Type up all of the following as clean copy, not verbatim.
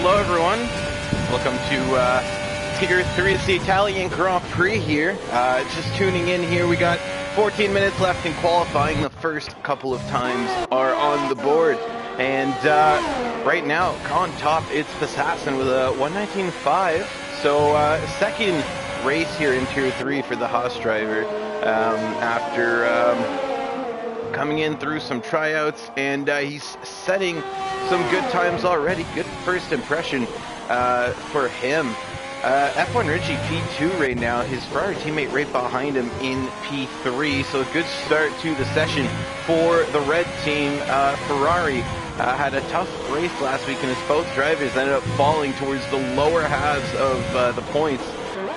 Hello everyone, welcome to Tier 3. It's the Italian Grand Prix here. Just tuning in here, we got 14 minutes left in qualifying. The first couple of times are on the board. And right now, on top, it's Assassin with a 119.5. So second race here in Tier 3 for the Haas driver after coming in through some tryouts, and he's setting some good times already. Good first impression for him. F1 Richie P2 right now, his Ferrari teammate right behind him in P3, so a good start to the session for the red team. Ferrari had a tough race last week, and as both drivers ended up falling towards the lower halves of the points.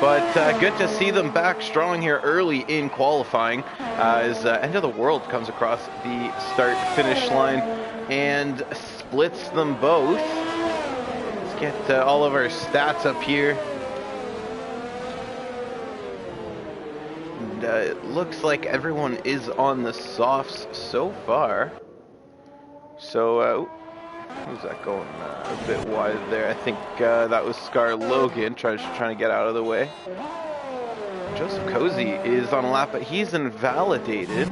But good to see them back strong here early in qualifying as End of the World comes across the start-finish line and splits them both. Let's get all of our stats up here. And, it looks like everyone is on the softs so far. So, who's that going a bit wide there? I think that was Scar Logan trying to get out of the way. Joseph Cozy is on a lap, but he's invalidated.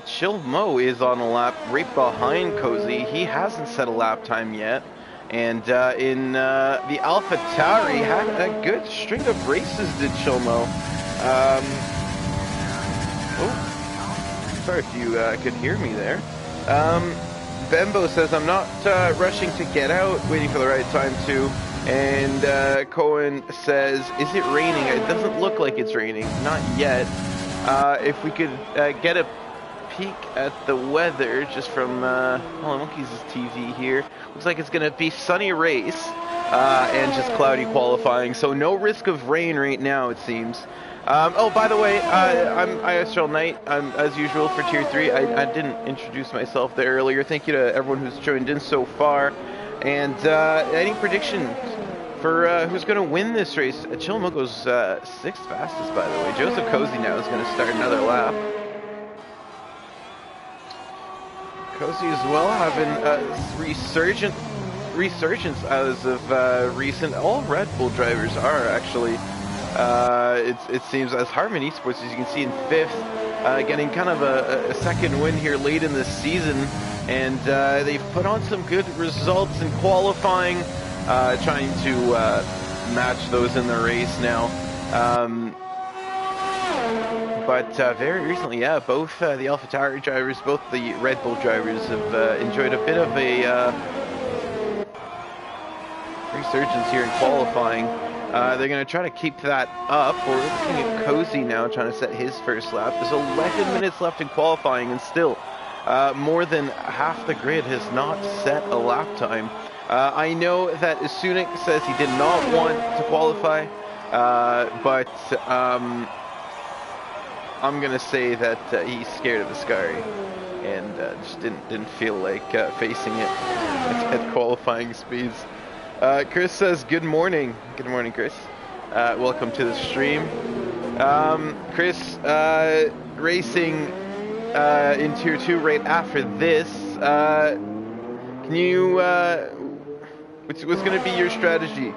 Chill Mo is on a lap right behind Cozy. He hasn't set a lap time yet. And in the AlphaTauri, had a good string of races, did Chill Mo. Sorry if you could hear me there. Bembo says, I'm not rushing to get out, waiting for the right time to. And Cohen says, is it raining? It doesn't look like it's raining. Not yet. If we could get a peek at the weather just from Monkeys' TV here. Looks like it's going to be sunny race and just cloudy qualifying. So no risk of rain right now, it seems. Oh, by the way, I'm ISRL Knight. As usual for Tier 3. I didn't introduce myself there earlier. Thank you to everyone who's joined in so far. And any predictions for who's going to win this race? Chilmo goes 6th fastest, by the way. Joseph Cozy now is going to start another lap. Cozy as well having a resurgence as of recent. All Red Bull drivers are actually. It seems, as Harman Esports, as you can see, in 5th, getting kind of a second win here late in the season, and they've put on some good results in qualifying, trying to match those in the race now. But very recently, yeah, both the AlphaTauri drivers, both the Red Bull drivers have enjoyed a bit of a resurgence here in qualifying. They're going to try to keep that up. We're looking at Cozy now trying to set his first lap. There's 11 minutes left in qualifying, and still more than half the grid has not set a lap time. I know that Sunik says he did not want to qualify, but I'm going to say that he's scared of the Scary and just didn't feel like facing it at qualifying speeds. Chris says, good morning. Good morning, Chris. Welcome to the stream. Chris, racing in Tier 2 right after this. Can you, what's going to be your strategy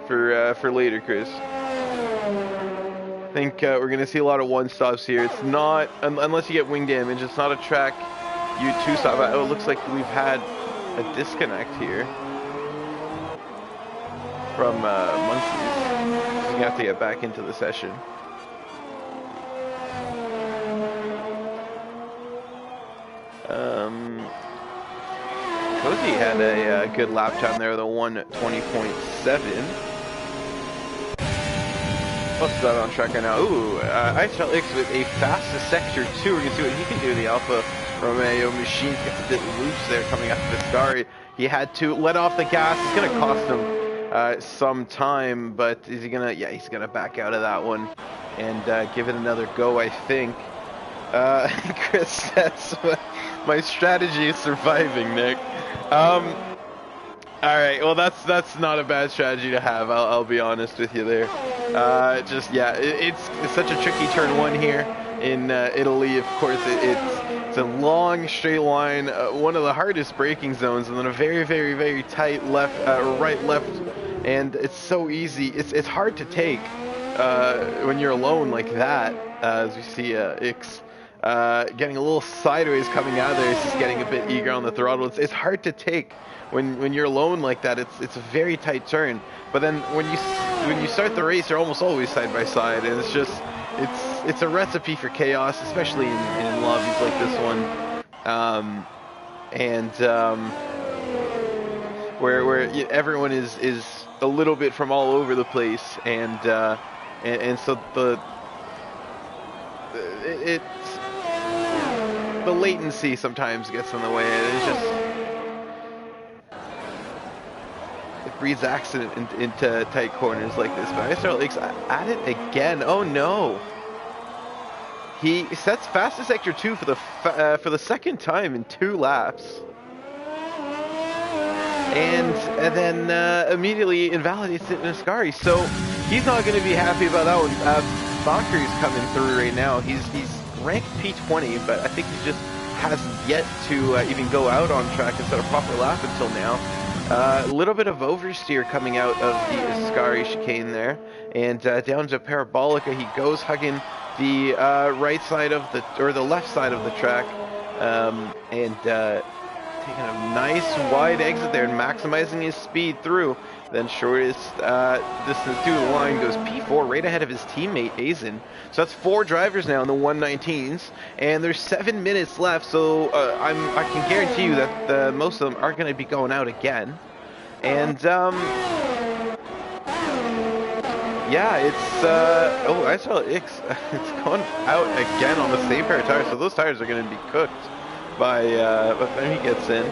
for later, Chris? I think we're going to see a lot of one-stops here. It's not, unless you get wing damage, it's not a track you two-stop. Oh, it looks like we've had a disconnect here from Monkeys. He's going to have to get back into the session. Cozy had a good lap time there, the 1:20.7. What's that on track right now? Ooh, ISRL Esports with a fastest sector 2. We're going to see what he can do. The Alfa Romeo machine kept a bit loose there coming up to Viscari. He had to let off the gas. It's going to cost him some time, but is he gonna? Yeah, he's gonna back out of that one and give it another go, I think. Chris says, my strategy is surviving, Nick. All right, well that's not a bad strategy to have. I'll be honest with you there. Just yeah, it's such a tricky turn 1 here in Italy. Of course, it's It's a long straight line, one of the hardest braking zones, and then a very, very, very tight left, right, left, and it's so easy. It's hard to take when you're alone like that. As we see Ix getting a little sideways coming out of there, he's just getting a bit eager on the throttle. It's hard to take when you're alone like that. It's a very tight turn, but then when you start the race, you're almost always side by side, and it's just. It's a recipe for chaos, especially in lobbies like this one, where everyone is a little bit from all over the place, and so the latency sometimes gets in the way, and it breeds accident into tight corners like this. But ISRL at it again. Oh no! He sets fastest sector 2 for the second time in 2 laps, and then immediately invalidates it in Ascari. So he's not going to be happy about that one. Bakri's coming through right now. He's ranked P20, but I think he just hasn't yet to even go out on track and set a proper lap until now. A little bit of oversteer coming out of the Ascari chicane there, and down to Parabolica he goes, hugging the right side of the left side of the track, and taking a nice wide exit there and maximizing his speed through. Then shortest distance to the line goes P4, right ahead of his teammate Azen. So that's 4 drivers now in the 119s, and there's 7 minutes left. So I can guarantee you that most of them are going to be going out again. And yeah, it's I saw Ix. It's going out again on the same pair of tires. So those tires are going to be cooked by the time he gets in.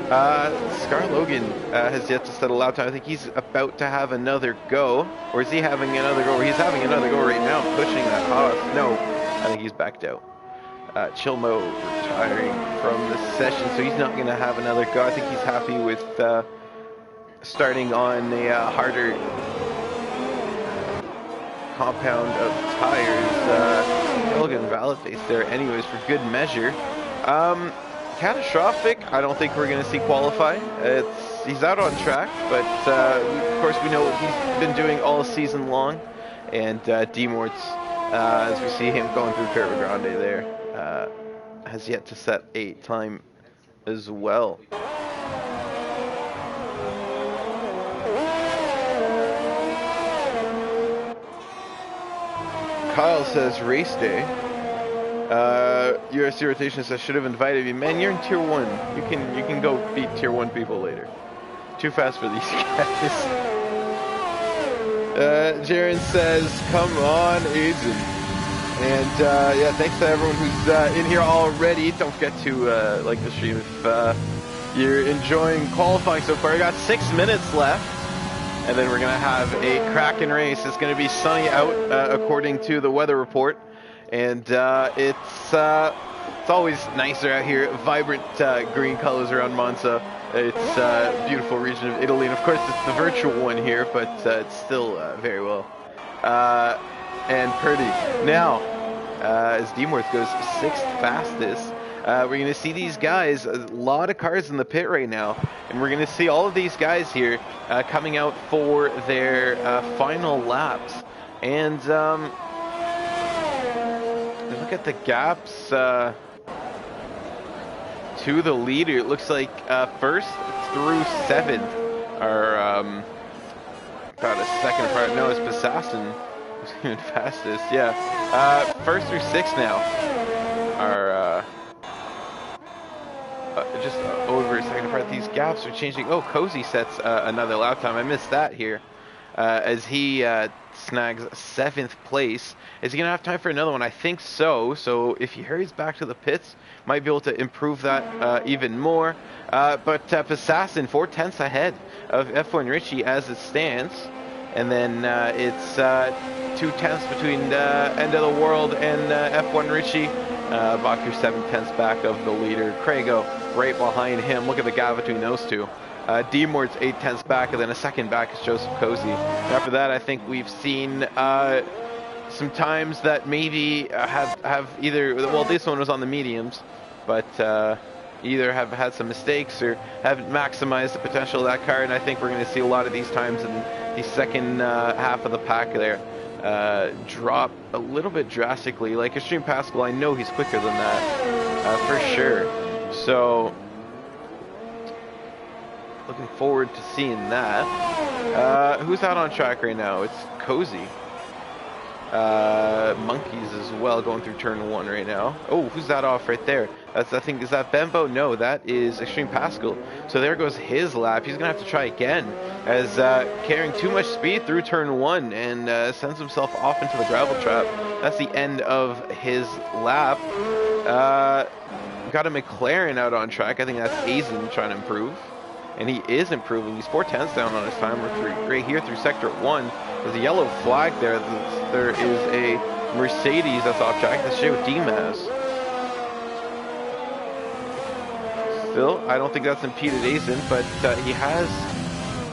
Scar Logan has yet to set a lap time. I think he's about to have another go. Or is he having another go? He's having another go right now, pushing that Haas. No, I think he's backed out. Chilmo retiring from the session, so he's not going to have another go. I think he's happy with starting on a harder compound of tires. Logan validates there anyways for good measure. Catastrophic, I don't think we're going to see qualify. He's out on track, but of course we know what he's been doing all season long. And D-Morts, as we see him going through Curva Grande there, has yet to set a time as well. Kyle says race day. USC rotation says should have invited you. Man, you're in tier 1. You can go beat tier 1 people later. Too fast for these guys. Jaren says, come on, Aiden. And yeah, thanks to everyone who's in here already. Don't forget to like the stream if you're enjoying qualifying so far. We got 6 minutes left, and then we're gonna have a cracking race. It's gonna be sunny out according to the weather report. And it's always nicer out here. Vibrant green colors around Monza. It's a beautiful region of Italy, and of course it's the virtual one here, but it's still very well and pretty. Now, as D-Morth goes 6th fastest, we're going to see these guys, a lot of cars in the pit right now, and we're going to see all of these guys here coming out for their final laps. And look at the gaps to the leader. It looks like 1st through 7th are about a second apart. No, it's Bassassin who's even fastest. Yeah, 1st through 6th now are just over a second apart. These gaps are changing. Oh, Cozy sets another lap time. I missed that here as he snags 7th place. Is he going to have time for another one? I think so. So if he hurries back to the pits, might be able to improve that even more. But Assassin 4/10 ahead of F1 Richie as it stands. And then it's 2/10 between End of the World and F1 Richie. Bakker 7/10 back of the leader. Craigo right behind him. Look at the gap between those two. D-Mort's 8/10 back, and then a second back is Joseph Cozy. After that, I think we've seen some times that maybe have either, well, this one was on the mediums, but either have had some mistakes or haven't maximized the potential of that car, and I think we're going to see a lot of these times in the second half of the pack there drop a little bit drastically. Like Extreme Pascal, I know he's quicker than that for sure. So looking forward to seeing that. Who's out on track right now? It's Cozy. Monkeys as well, going through turn 1 right now. Oh, who's that off right there? That's, I think, is that Bembo? No, that is Extreme Pascal. So there goes his lap. He's gonna have to try again, as carrying too much speed through turn 1 and sends himself off into the gravel trap. That's the end of his lap. Got a McLaren out on track. I think that's Hazen trying to improve, and he is improving. He's 4/10 down on his timer right here through sector 1. There's a yellow flag there. There is a Mercedes that's off track. That's Joe Dimas. Still, I don't think that's impeded Azen, but he has...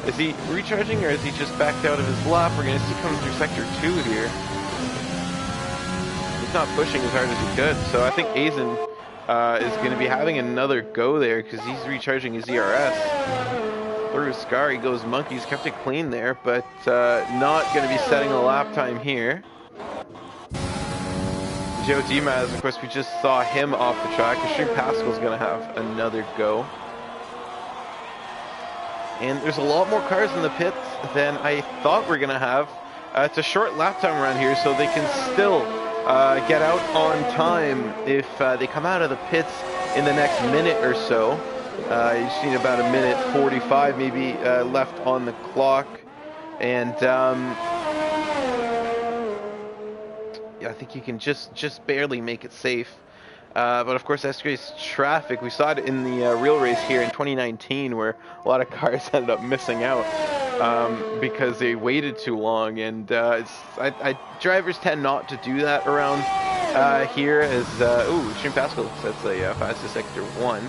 Is he recharging, or is he just backed out of his lap? We're going to see coming through sector 2 here. He's not pushing as hard as he could, so I think Azen is going to be having another go there because he's recharging his ERS. Through Scary goes Monkeys, kept it clean there, but not going to be setting a lap time here. Joe Dimas, of course, we just saw him off the track. Extreme Pascal's going to have another go. And there's a lot more cars in the pits than I thought we're going to have. It's a short lap time around here, so they can still get out on time if they come out of the pits in the next minute or so. You've seen about 1:45 maybe left on the clock, and yeah, I think you can just barely make it safe. But of course, that's race traffic. We saw it in the real race here in 2019, where a lot of cars ended up missing out because they waited too long, and drivers tend not to do that around here. As ooh, Extreme Pascal sets a fastest sector 1.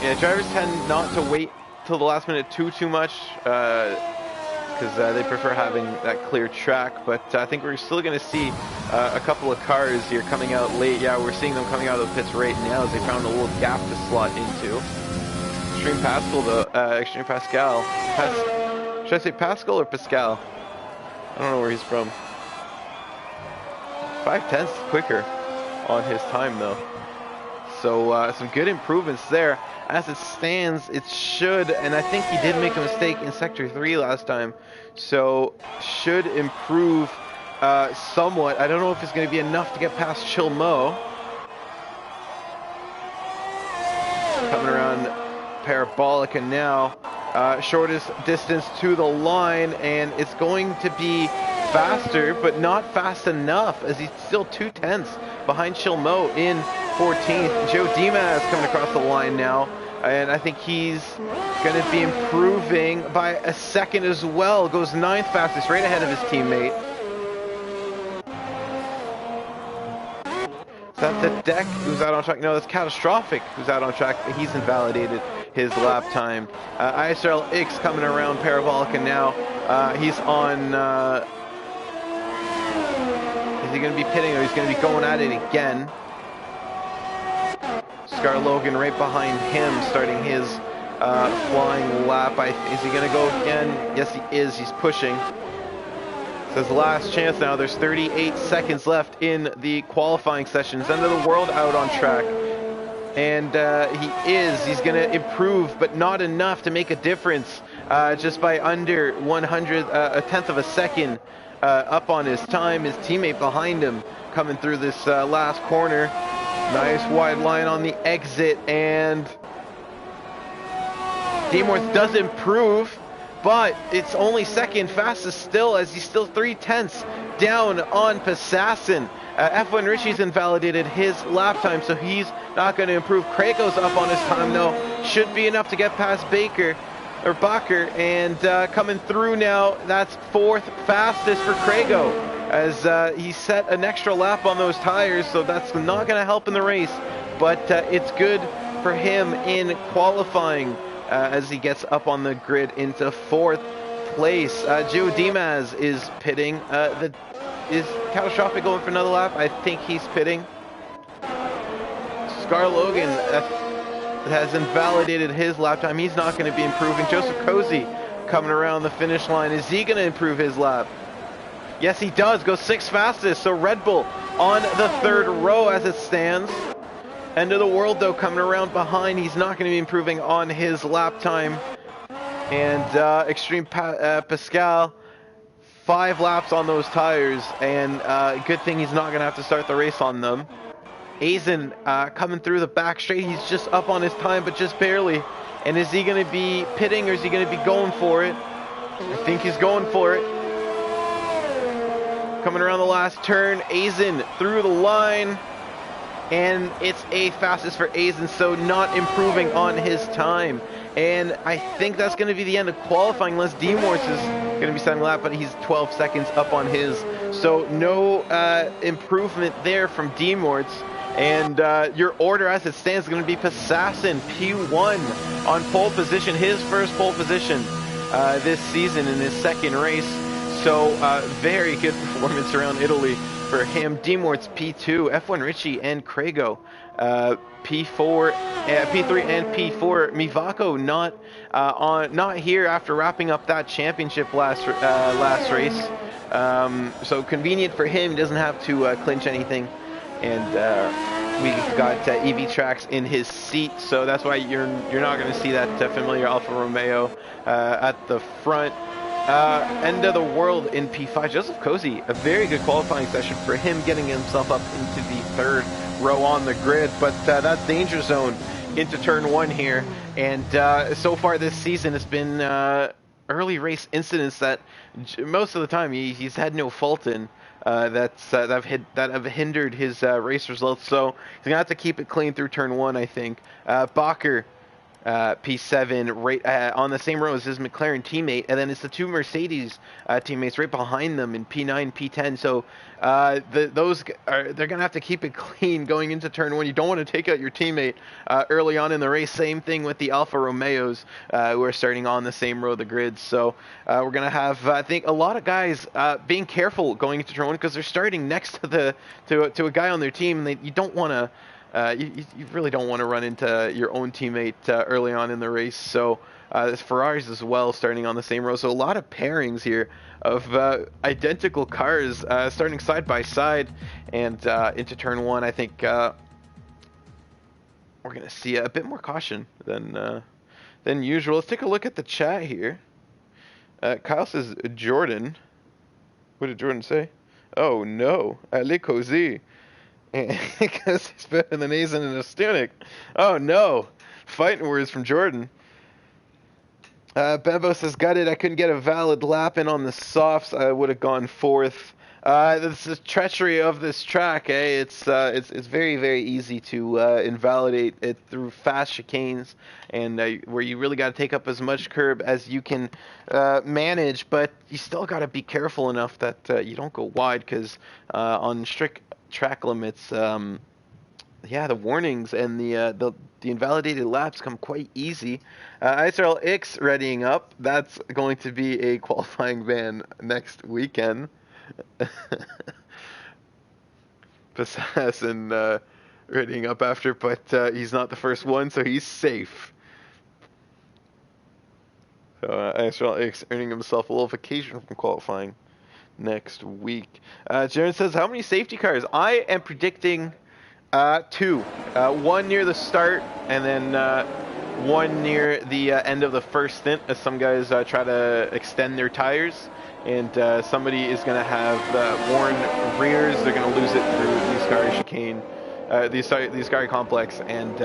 Yeah, drivers tend not to wait till the last minute too much because they prefer having that clear track, but I think we're still going to see a couple of cars here coming out late. Yeah, we're seeing them coming out of the pits right now as they found a little gap to slot into. Extreme Pascal, though, Extreme Pascal. Should I say Pascal or Pascal? I don't know where he's from. 5/10 quicker on his time, though. So some good improvements there. As it stands, it should, and I think he did make a mistake in Sector 3 last time, so should improve somewhat. I don't know if it's going to be enough to get past Chilmo. Coming around Parabolica now. Shortest distance to the line, and it's going to be faster, but not fast enough, as he's still 2/10 behind Chilmo in 14th. Joe Dimas coming across the line now, and I think he's going to be improving by a second as well. Goes 9th fastest, right ahead of his teammate. Is that the deck who's out on track? No, that's Catastrophic who's out on track. He's invalidated his lap time. ISRL X coming around Parabolica now. He's on... is he going to be pitting, or he's going to be going at it again? Scar Logan right behind him, starting his flying lap. Is he going to go again? Yes, he is. He's pushing. So his last chance now. There's 38 seconds left in the qualifying sessions. End of the world out on track. And he's going to improve, but not enough to make a difference. Just by under 100, a tenth of a second up on his time. His teammate behind him coming through this last corner. Nice wide line on the exit, and Deemworth does improve, but it's only second fastest still, as he's still 3/10 down on Passassin. F1 Richie's invalidated his lap time, so he's not going to improve. Krako's up on his time, though. Should be enough to get past Baker, and coming through now, that's 4th fastest for Krago, as he set an extra lap on those tires, so that's not going to help in the race, but it's good for him in qualifying as he gets up on the grid into 4th place. Joe Dimas is pitting. Is Catastrophic going for another lap? I think he's pitting. Scar Logan has invalidated his lap time. He's not going to be improving. Joseph Cozy coming around the finish line. Is he going to improve his lap? Yes, he does. Goes 6th fastest. So Red Bull on the 3rd row as it stands. End of the world, though, coming around behind. He's not going to be improving on his lap time. And Extreme Pascal, 5 laps on those tires. And good thing he's not going to have to start the race on them. Aizen coming through the back straight. He's just up on his time, but just barely. And is he going to be pitting or is he going to be going for it? I think he's going for it. Coming around the last turn, Aizen through the line. And it's 8th fastest for Aizen, so not improving on his time. And I think that's going to be the end of qualifying, unless D-Morse is going to be setting a lap, but he's 12 seconds up on his. So no improvement there from D-Morse. And your order as it stands is going to be Passassin, P1 on pole position, his first pole position this season in his 2nd race. So very good performance around Italy for him. D-Mort's P2, F1 Richie and Craigo P4, P3 and P4. Mivako not here after wrapping up that championship last race. So convenient for him. He doesn't have to clinch anything. And we've got EV Tracks in his seat, so that's why you're not going to see that familiar Alfa Romeo at the front. End of the world in P5. Joseph Cozy, a very good qualifying session for him, getting himself up into the 3rd row on the grid, but that danger zone into turn 1 here. And so far this season has been early race incidents that most of the time he's had no fault in. That have hindered his race results, so he's gonna have to keep it clean through turn 1, I think. Bacher, P7, right on the same row as his McLaren teammate, and then it's the 2 Mercedes teammates right behind them in P9, P10. So they're gonna have to keep it clean going into turn 1. You don't want to take out your teammate early on in the race. Same thing with the Alfa Romeos who are starting on the same row of the grid. So we're gonna have I think a lot of guys being careful going into turn 1 because they're starting next to a guy on their team. And you don't want to. You really don't want to run into your own teammate early on in the race. So there's Ferraris as well starting on the same row. So a lot of pairings here of identical cars starting side by side. And into turn 1, I think we're going to see a bit more caution than usual. Let's take a look at the chat here. Kyle says, Jordan. What did Jordan say? Oh no, Ali Cozy. Because he's better than Aizen and Astunic. Oh no. Fighting words from Jordan. Bembo says, got it. I couldn't get a valid lap in on the softs. I would have gone 4th. This is treachery of this track, eh? It's very, very easy to invalidate it through fast chicanes, and where you really got to take up as much curb as you can manage, but you still got to be careful enough that you don't go wide, because on strict track limits, yeah, the warnings and the invalidated laps come quite easy. ISRL X readying up. That's going to be a qualifying ban next weekend. Passassin readying up after, but he's not the first one, so he's safe. So ISRL X earning himself a little vacation from qualifying next week. Jaron says, how many safety cars? I am predicting 2. 1 near the start, and then 1 near the end of the first stint, as some guys try to extend their tires. And somebody is going to have worn rears. They're going to lose it through the Ascari chicane, the Ascari complex, and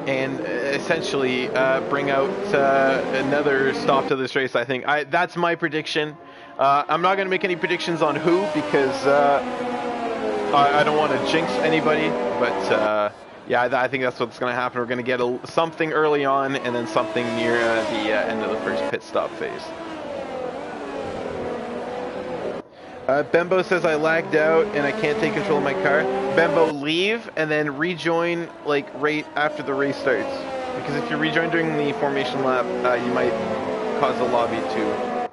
essentially bring out another stop to this race. I think that's my prediction. I'm not going to make any predictions on who, because I don't want to jinx anybody. But yeah, I think that's what's going to happen. We're going to get something early on, and then something near the end of the first pit stop phase. Bembo says, I lagged out and I can't take control of my car. Bembo, leave and then rejoin like right after the race starts. Because if you rejoin during the formation lap, you might cause the lobby to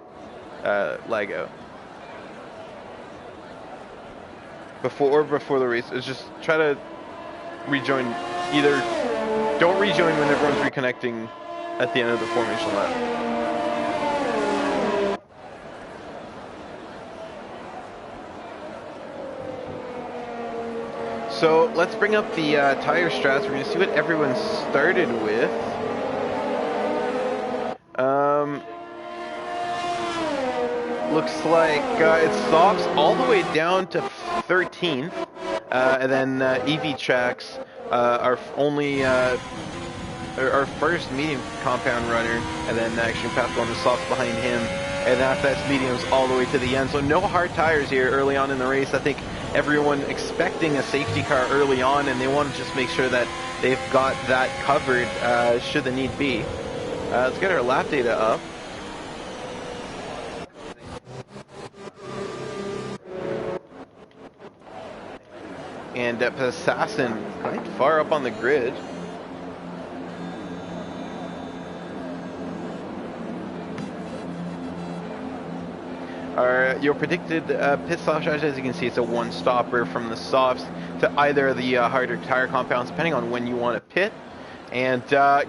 lag out. before the race is just try to rejoin. Either don't rejoin when everyone's reconnecting at the end of the formation lap. So let's bring up the tire strats. We're going to see what everyone started with. Looks like it stops all the way down to 13th, and then EV tracks are only our first medium compound runner, and then Extreme Pascal on the softs behind him, and after that's mediums all the way to the end. So no hard tires here early on in the race. I think everyone expecting a safety car early on, and they want to just make sure that they've got that covered should the need be. Let's get our lap data up. And Assassin quite far up on the grid. Your predicted pit stop strategy, as you can see, it's a one-stopper from the softs to either of the harder tire compounds, depending on when you want to pit. And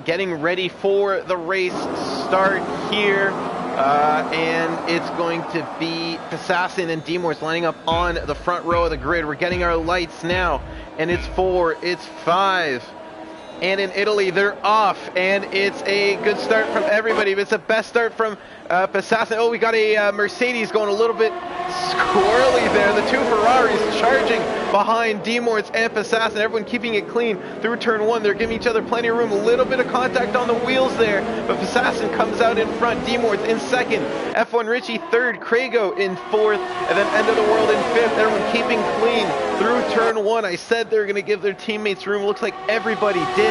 getting ready for the race start here. And it's going to be Assassin and D-Morse lining up on the front row of the grid. We're getting our lights now, and it's 4, it's 5. And in Italy, they're off, and it's a good start from everybody. It's the best start from Assassin. Oh, we got a Mercedes going a little bit squirrely there. The two Ferraris charging behind D-Morts and Assassin. Everyone keeping it clean through turn 1. They're giving each other plenty of room. A little bit of contact on the wheels there, but Assassin comes out in front. D-Morts in second. F1 Richie third. Crago in fourth, and then End of the World in fifth. Everyone keeping clean through turn 1. I said they're going to give their teammates room. Looks like everybody did.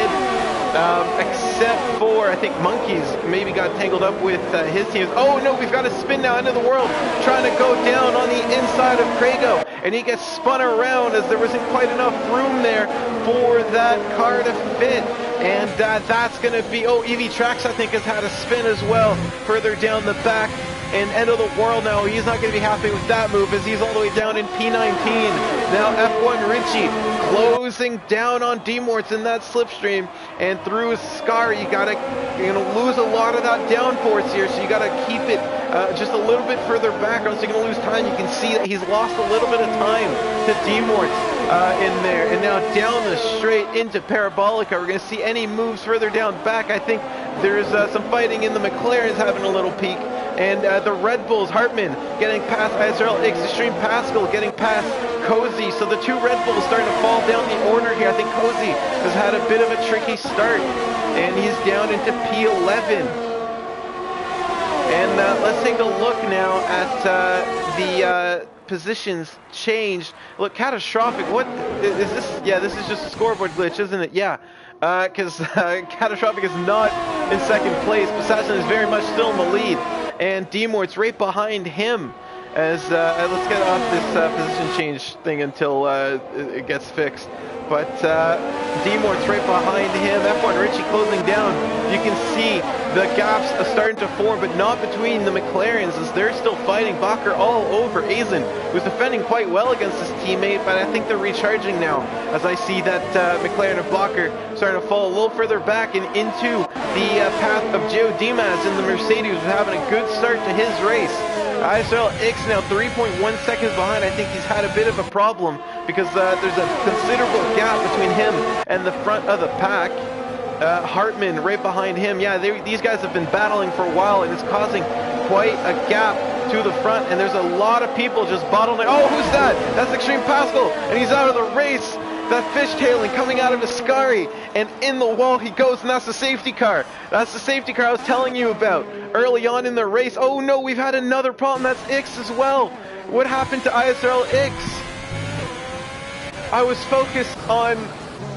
Except for, I think, Monkeys maybe got tangled up with his teams. Oh no, we've got a spin now, End of the World, trying to go down on the inside of Crago, and he gets spun around as there wasn't quite enough room there for that car to fit. And that's going to be, oh, EV Tracks, I think, has had a spin as well, further down the back. And End of the World now, he's not going to be happy with that move as he's all the way down in P19. Now F1 Richie closing down on D-Morts in that slipstream, and through Scar, you're gonna lose a lot of that downforce here, so you gotta keep it just a little bit further back, or else you're gonna lose time. You can see that he's lost a little bit of time to D-Morts in there, and now down the straight into Parabolica. We're gonna see any moves further down back. I think there's some fighting in the McLarens having a little peek. And the Red Bulls, Hartman getting past ISRL Extreme Pascal, getting past Cozy. So the two Red Bulls starting to fall down the order here. I think Cozy has had a bit of a tricky start, and he's down into P11. And let's take a look now at the positions changed. Look, Catastrophic, what is this? Yeah, this is just a scoreboard glitch, isn't it? Yeah. Because Catastrophic is not in second place. Assassin is very much still in the lead. And D-Mort's right behind him. As let's get off this position change thing until it gets fixed. But D-Mort's right behind him. F1 Richie closing down. You can see the gaps are starting to form, but not between the McLarens as they're still fighting. Bacher all over Azen, who's defending quite well against his teammate, but I think they're recharging now as I see that McLaren and Bacher starting to fall a little further back and into the path of Joe Dimas in the Mercedes, who's having a good start to his race. ISRL X now 3.1 seconds behind. I think he's had a bit of a problem because there's a considerable gap between him and the front of the pack. Hartman right behind him. Yeah, these guys have been battling for a while, and it's causing quite a gap to the front, and there's a lot of people just bottlenecking. Oh, who's that? That's Extreme Pascal, and he's out of the race. That fishtailing coming out of Ascari, and in the wall he goes, and that's the safety car. That's the safety car I was telling you about early on in the race. Oh no, we've had another problem. That's X as well. What happened to ISRL X? I was focused on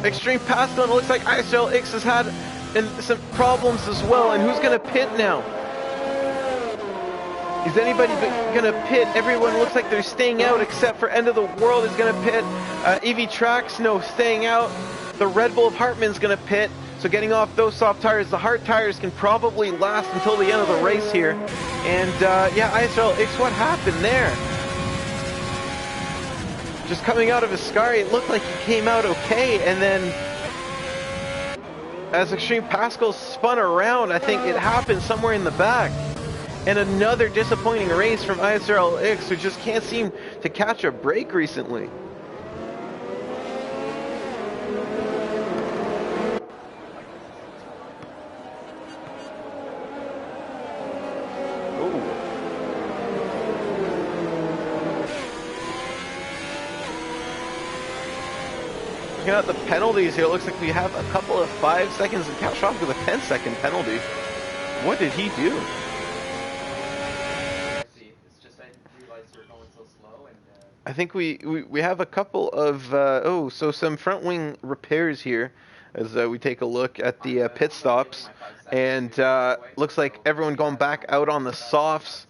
Extreme Pascal, and it looks like ISRL X has had some problems as well. And who's going to pit now? Is anybody going to pit? Everyone looks like they're staying out except for End of the World is going to pit. EV Tracks, no, staying out. The Red Bull of Hartman's going to pit. So getting off those soft tires. The hard tires can probably last until the end of the race here. And yeah, ISRL X, what happened there? just coming out of Ascari, it looked like he came out okay, and then as Extreme Pascal spun around, I think it happened somewhere in the back. And another disappointing race from ISRL X, who just can't seem to catch a break recently. Looking at the penalties here, it looks like we have a couple of 5 seconds and catastrophic with a 10-second penalty. What did he do? I think we have a couple of so some front wing repairs here as we take a look at the pit stops, and looks like everyone going back out on the softs.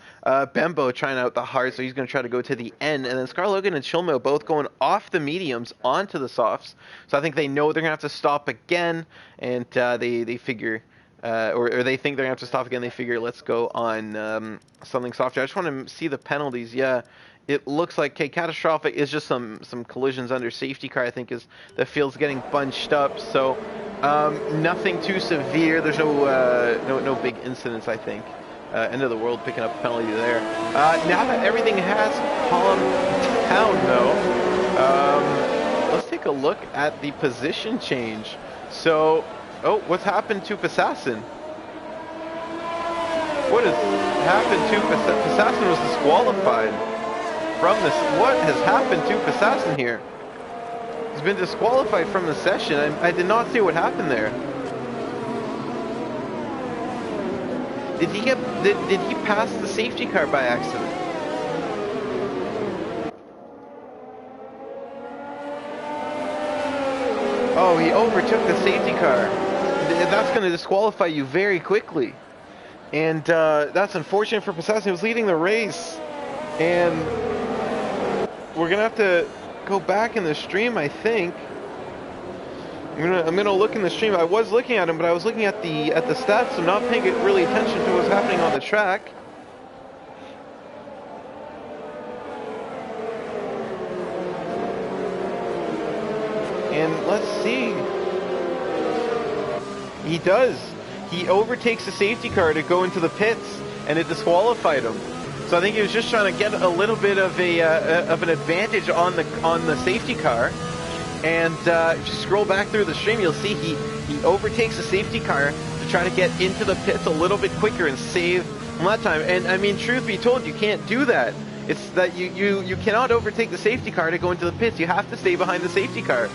Bembo trying out the hard, so he's going to try to go to the end, and then Scar Logan and Chilmo both going off the mediums onto the softs. So I think they know they're going to have to stop again, and they figure, or they think they're going to have to stop again. They figure, let's go on something softer. I just want to see the penalties. Yeah, it looks like catastrophic is just some collisions under safety car. I think is the field's getting bunched up, so nothing too severe. There's no big incidents, I think. End of the world picking up a penalty there. Now that everything has calmed down, though, let's take a look at the position change. So, what's happened to Passassin? What has happened to Passassin? Was disqualified from this. What has happened to Passassin here? He's been disqualified from the session. I did not see what happened there. Did he pass the safety car by accident? Oh, he overtook the safety car. That's going to disqualify you very quickly. And that's unfortunate for Passassin. He was leading the race. And we're going to have to go back in the stream, I think. I'm gonna look in the stream. I was looking at him, but I was looking at the stats. I'm not paying really attention to what's happening on the track. And let's see. He does. He overtakes the safety car to go into the pits, and it disqualified him. So I think he was just trying to get a little bit of an advantage on the safety car. And if you scroll back through the stream, you'll see he overtakes the safety car to try to get into the pits a little bit quicker and save on that time. And I mean, truth be told, you can't do that. It's that you cannot overtake the safety car to go into the pits. You have to stay behind the safety car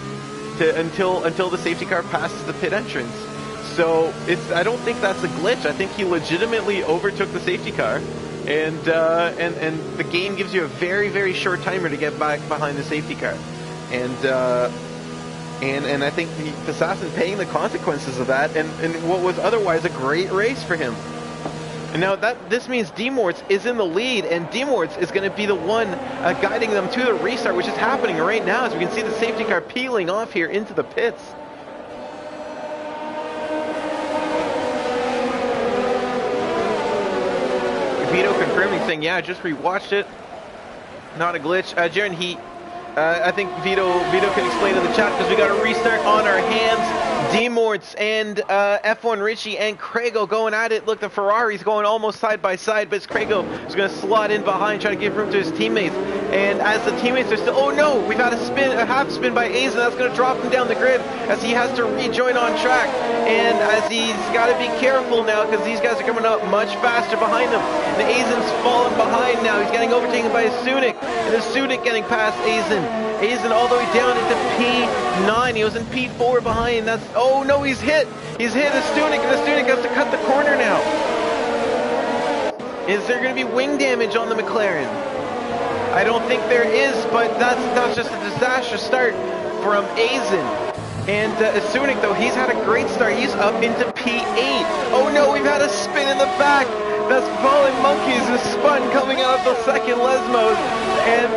until the safety car passes the pit entrance. So I don't think that's a glitch. I think he legitimately overtook the safety car, and the game gives you a very, very short timer to get back behind the safety car. And I think the Assassin paying the consequences of that, and what was otherwise a great race for him. And now this means D-Morts is in the lead, and D-Morts is going to be the one guiding them to the restart, which is happening right now, as we can see the safety car peeling off here into the pits. Vito confirming, saying, yeah, I just rewatched it. Not a glitch. Jaren, I think Vito can explain in the chat, because we got a restart on our hands. D-Morts and F1 Richie and Craigo going at it. Look, the Ferrari's going almost side by side, but it's Craigo who's going to slot in behind, trying to give room to his teammates. And as the teammates are still, oh no, we've had a half spin by Azen. That's going to drop him down the grid as he has to rejoin on track. And as he's got to be careful now, because these guys are coming up much faster behind him. And Azen's falling behind now. He's getting overtaken by Sunik, and the Sunik getting past Azen. Azen all the way down into P9. He was in P4 behind. That's, oh no, he's hit. He's hit the Stunik, and the Stunik has to cut the corner now. Is there going to be wing damage on the McLaren? I don't think there is, but that's just a disastrous start from Azen. And Sunik, though, he's had a great start. He's up into P8. Oh no, we've had a spin in the back. That's Falling Monkeys who spun coming out of the second Lesmos. And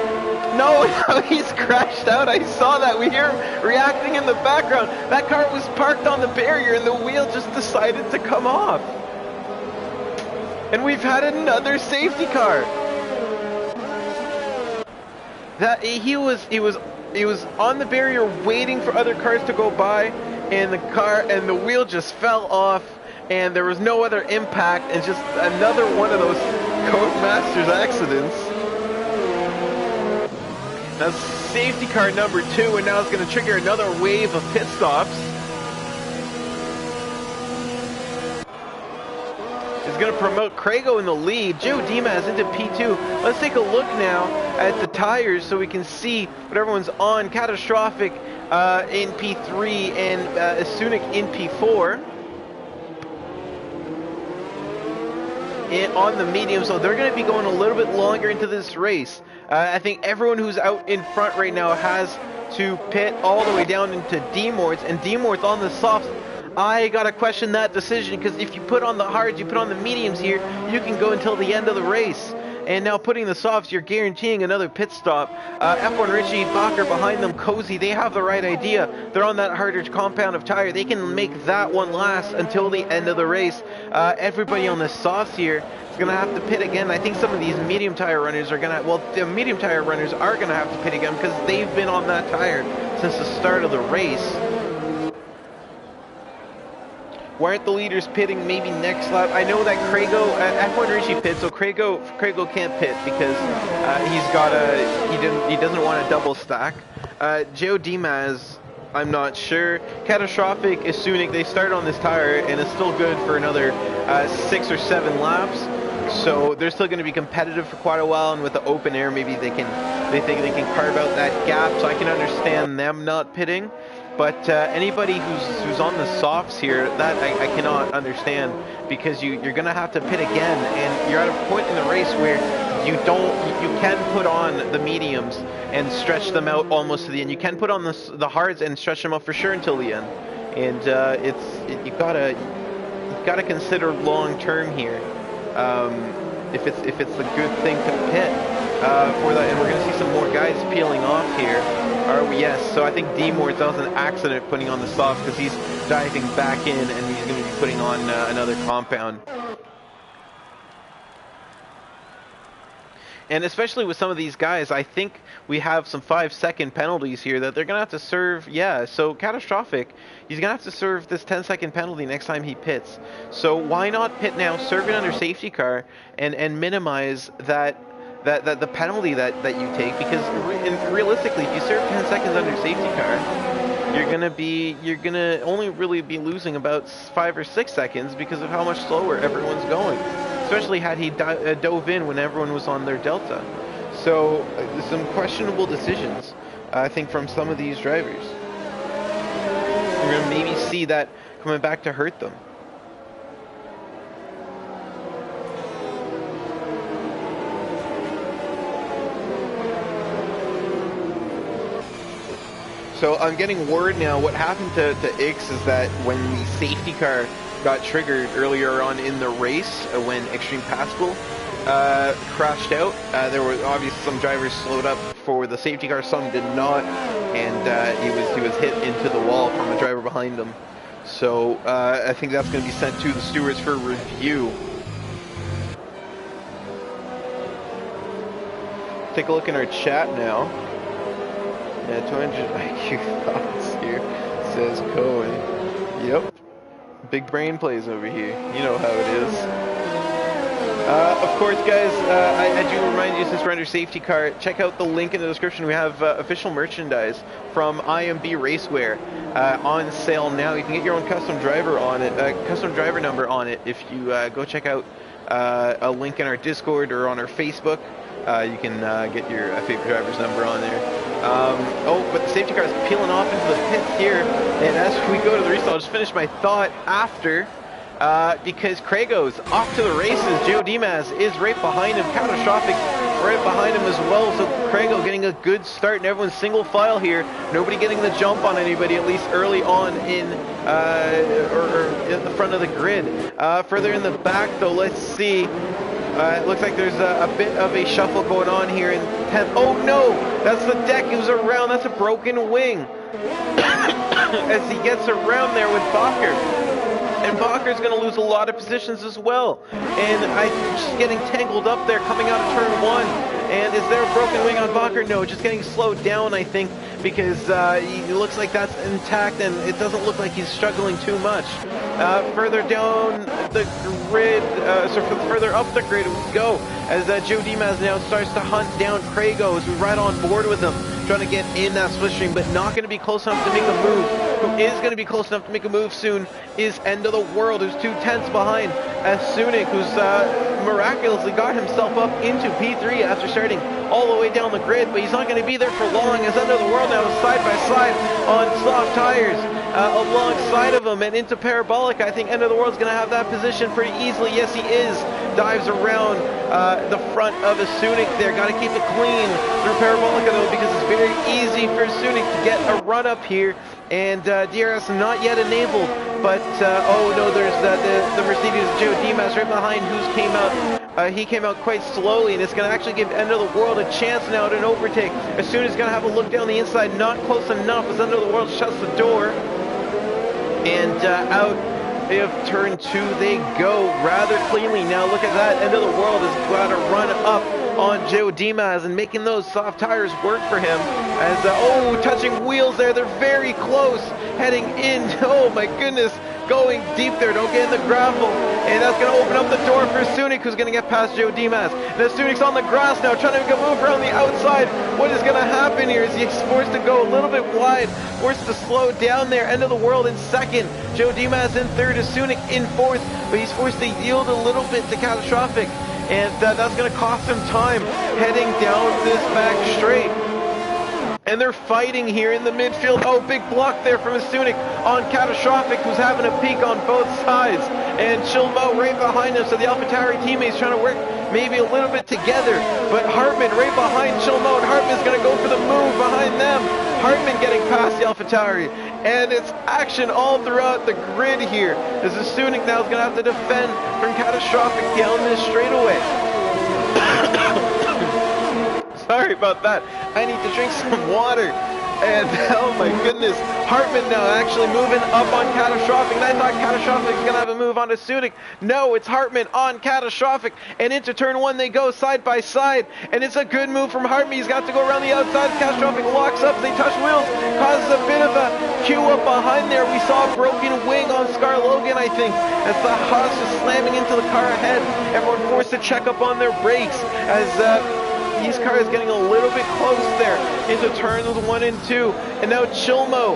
no, he's crashed out. I saw that. We hear him reacting in the background. That car was parked on the barrier and the wheel just decided to come off. And we've had another safety car. That he was on the barrier waiting for other cars to go by, and the wheel just fell off, and there was no other impact, and just another one of those Codemasters accidents. That's safety car number 2, and now it's going to trigger another wave of pit stops. It's going to promote Craigo in the lead. Joe Dimas into P2. Let's take a look now at the tires so we can see what everyone's on. Catastrophic in P3 and Sunik in P4. On the medium, so they're going to be going a little bit longer into this race. I think everyone who's out in front right now has to pit all the way down into D-Morts, and D-Morts on the softs. I gotta question that decision, because if you put on the hards, you put on the mediums here, you can go until the end of the race. And now putting the softs, you're guaranteeing another pit stop. F1 Richie, Bacher behind them, Cozy, they have the right idea. They're on that harder compound of tire. They can make that one last until the end of the race. Everybody on the softs here is going to have to pit again. I think some of these medium tire runners are going to, well, the medium tire runners are going to have to pit again because they've been on that tire since the start of the race. Why aren't the leaders pitting maybe next lap? I know that Craigo, F1 Richie pit, so Craigo can't pit because he doesn't want a double stack. Joe Dimas, I'm not sure. Catastrophic is Sunik. They start on this tire and it's still good for another 6 or 7 laps. So they're still going to be competitive for quite a while, and with the open air, maybe they think they can carve out that gap. So I can understand them not pitting. But anybody who's on the softs here, that I cannot understand, because you're gonna have to pit again, and you're at a point in the race where you can put on the mediums and stretch them out almost to the end. You can put on the hards and stretch them out for sure until the end, and you gotta consider long term here. If it's a good thing to pit for that, and we're gonna see some more guys peeling off here. Yes, so I think D-Morts, that was an accident putting on the softs because he's diving back in and he's going to be putting on another compound. And especially with some of these guys, I think we have some 5-second penalties here that they're going to have to serve. Yeah, so Catastrophic, he's going to have to serve this 10-second penalty next time he pits. So why not pit now, serve it under safety car, and minimize the penalty that you take, because realistically, if you serve 10 seconds under safety car, you're gonna only really be losing about 5 or 6 seconds because of how much slower everyone's going, especially had he dove in when everyone was on their delta. So some questionable decisions, I think, from some of these drivers. We're gonna maybe see that coming back to hurt them. So I'm getting word now, what happened to Ix is that when the safety car got triggered earlier on in the race, when Extreme Pascal crashed out, there were obviously some drivers slowed up for the safety car, some did not, and he was hit into the wall from a driver behind him. So I think that's going to be sent to the stewards for review. Take a look in our chat now. Yeah, 200 IQ thoughts here, says Cohen. Yep. Big brain plays over here. You know how it is. Of course, guys, I do remind you, since we're under safety car, check out the link in the description. We have official merchandise from IMB Racewear on sale now. You can get your own custom driver on it, custom driver number on it. If you go check out a link in our Discord or on our Facebook, you can get your favorite driver's number on there. But the safety car is peeling off into the pits here, and as we go to the restart, I'll just finish my thought after, because Craigo's off to the races. Joe Dimas is right behind him, Catastrophic right behind him as well, so Craigo getting a good start, and everyone's single file here, nobody getting the jump on anybody, at least early on in, or at the front of the grid. Further in the back though, let's see. It looks like there's a bit of a shuffle going on here in 10th. Oh no! That's the deck. It was around. That's a broken wing. As he gets around there with Bacher. And Bacher's going to lose a lot of positions as well. And just getting tangled up there coming out of turn 1. And is there a broken wing on Bacher? No, just getting slowed down, I think, because he looks like that's intact, and it doesn't look like he's struggling too much. Further down the grid, further up the grid we go, as Joe Dimas now starts to hunt down Craigo, as we ride on board with him, trying to get in that slipstream, but not going to be close enough to make a move. Who is going to be close enough to make a move soon is End of the World, who's 2/10 behind Sunik, who's miraculously got himself up into P3 after starting all the way down the grid, but he's not going to be there for long, as End of the World now is side by side on soft tires alongside of him and into Parabolic. I think End of the World's going to have that position pretty easily. Yes, he is. Dives around the front of a Sunik there. Got to keep it clean through Parabolica though, because it's very easy for Sunik to get a run up here. And DRS not yet enabled, but oh no, there's the Mercedes Joe Dimas right behind, who's came out. He came out quite slowly, and it's going to actually give End of the World a chance now at an overtake. As soon as he's going to have a look down the inside, not close enough as End of the World shuts the door. And out of turn 2 they go rather cleanly. Now look at that, End of the World has got to run up on Joe Dimas and making those soft tires work for him. As oh, touching wheels there, they're very close, heading in. Oh my goodness, going deep there, don't get in the gravel, and that's going to open up the door for Sunik, who's going to get past Joe Dimas. Now Sunik's on the grass now, trying to make a move around the outside. What is going to happen here? Is he forced to go a little bit wide, forced to slow down there? End of the World in second, Joe Dimas in third, Sunik in fourth, but he's forced to yield a little bit to Catastrophic, and that's going to cost him time heading down this back straight. And they're fighting here in the midfield. Oh, big block there from Sunik on Catastrophic, who's having a peek on both sides. And Chilmo right behind him, so the AlphaTauri teammates trying to work maybe a little bit together. But Hartman right behind Chilmo, and Hartman's going to go for the move behind them. Hartman getting past the AlphaTauri. And it's action all throughout the grid here, as the Sunik now is going to have to defend from Catastrophic down this straightaway. Sorry about that. I need to drink some water. And oh my goodness, Hartman now actually moving up on Catastrophic. And I thought Catastrophic was going to have a move onto Sunik. No, it's Hartman on Catastrophic. And into turn 1 they go side by side. And it's a good move from Hartman. He's got to go around the outside. Catastrophic locks up. They touch wheels. Causes a bit of a queue up behind there. We saw a broken wing on Scar Logan, I think, as the Haas was slamming into the car ahead. Everyone forced to check up on their brakes as his car is getting a little bit close there into turns 1 and 2, and now Chilmo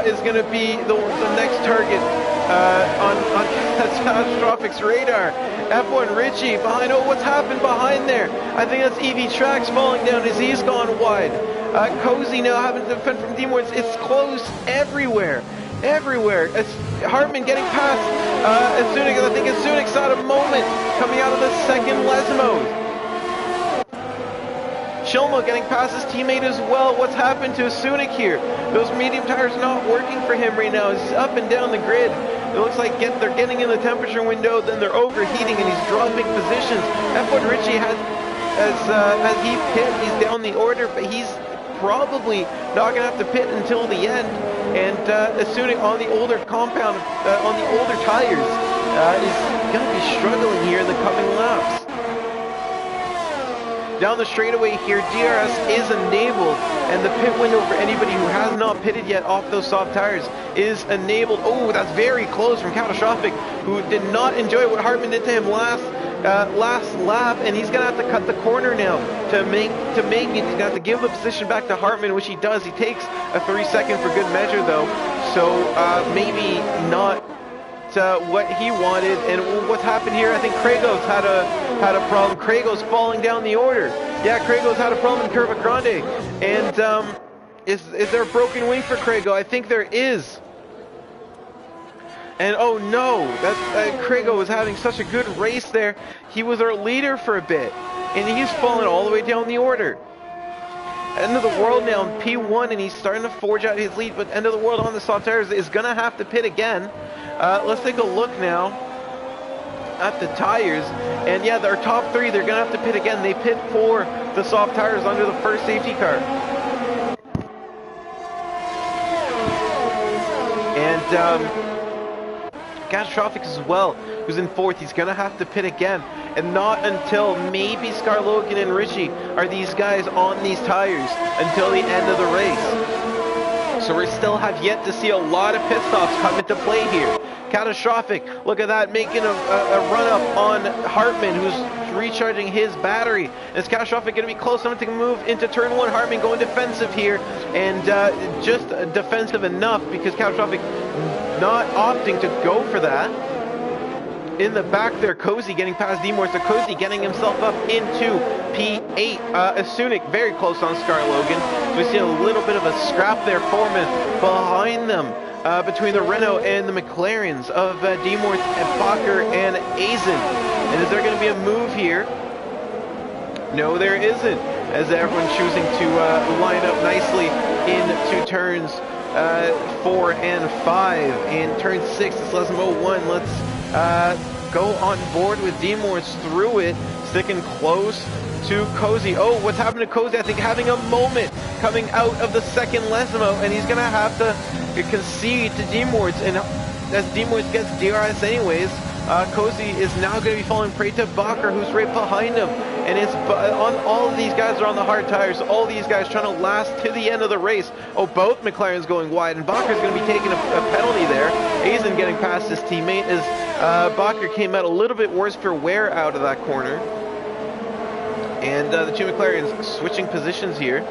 is going to be the next target on Catastrophic's radar. F1 Richie behind. Oh, what's happened behind there? I think that's EV Tracks falling down as he's gone wide. Cozy now having to defend from Team Woods. It's close everywhere. It's Hartman getting past Sunik. I think Sunik's out of moment coming out of the second Lesmos. Chilmo getting past his teammate as well. What's happened to Sunik here? Those medium tires not working for him right now. He's up and down the grid. It looks like they're getting in the temperature window, then they're overheating, and he's dropping positions. F1 Richie as he pit, he's down the order, but he's probably not going to have to pit until the end. And Sunik on the older compound, on the older tires, is going to be struggling here in the coming laps. Down the straightaway here, DRS is enabled, and the pit window for anybody who has not pitted yet off those soft tires is enabled. Oh, that's very close from Catastrophic, who did not enjoy what Hartman did to him last lap, and he's gonna have to cut the corner now to make it. He's gonna have to give the position back to Hartman, which he does. He takes a 3-second for good measure though, so maybe not what he wanted. And what's happened here? I think Krago's had a problem. Krago's falling down the order. Yeah, Krago's had a problem in Curva Grande. And is there a broken wing for Krago? I think there is. And oh no, Krago was having such a good race there. He was our leader for a bit, and he's fallen all the way down the order. End of the World now in P1, and he's starting to forge out his lead, but End of the World on the soft tires is going to have to pit again. Let's take a look now at the tires, and yeah, our top 3, they're going to have to pit again. They pit for the soft tires under the first safety car. And Catastrophic as well, who's in 4th. He's going to have to pit again. And not until maybe Scar Logan and Richie are these guys on these tires until the end of the race. So we still have yet to see a lot of pit stops come into play here. Catastrophic, look at that, making a run-up on Hartman, who's recharging his battery. Is Catastrophic going to be close enough to move into turn 1? Hartman going defensive here, and just defensive enough because Catastrophic not opting to go for that. In the back there, Cozy getting past D-Morse, so Cozy getting himself up into P8. Asunic very close on Scar Logan. So we see a little bit of a scrap there forming behind them. Between the Renault and the McLarens of D-Morse and Bacher and Azen. And is there going to be a move here? No, there isn't. As everyone's choosing to line up nicely into turns 4 and 5. In turn 6, it's lesson 01. Let's go on board with D-Morse through it, sticking close to Cozy. Oh, what's happened to Cozy? I think having a moment coming out of the second Lesmo, and he's going to have to concede to D-Morse, and as D-Morse gets DRS anyways, Cozy is now going to be falling prey to Bacher, who's right behind him, and it's on all of these guys are on the hard tires, all these guys trying to last to the end of the race. Oh, both McLarens going wide, and Bacher's going to be taking a penalty there. Azen getting past his teammate as Bacher came out a little bit worse for wear out of that corner. And the two McLarens switching positions here.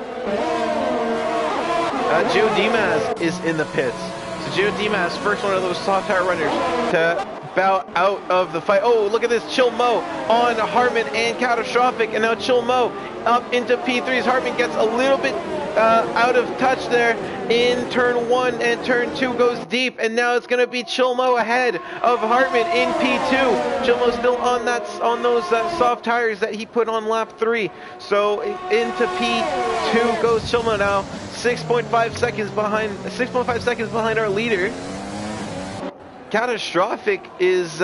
Gio Dimas is in the pits. So Gio Dimas, first one of those soft tire runners to bow out of the fight. Oh, look at this, Chill Mo on Hartman and Catastrophic, and now Chill Mo up into P3s. Hartman gets a little bit out of touch there in turn 1, and turn 2 goes deep, and now it's going to be Chill Mo ahead of Hartman in P2. Chill Mo still on those soft tires that he put on lap 3. So into P2 goes Chill Mo now, 6.5 seconds behind our leader. Catastrophic is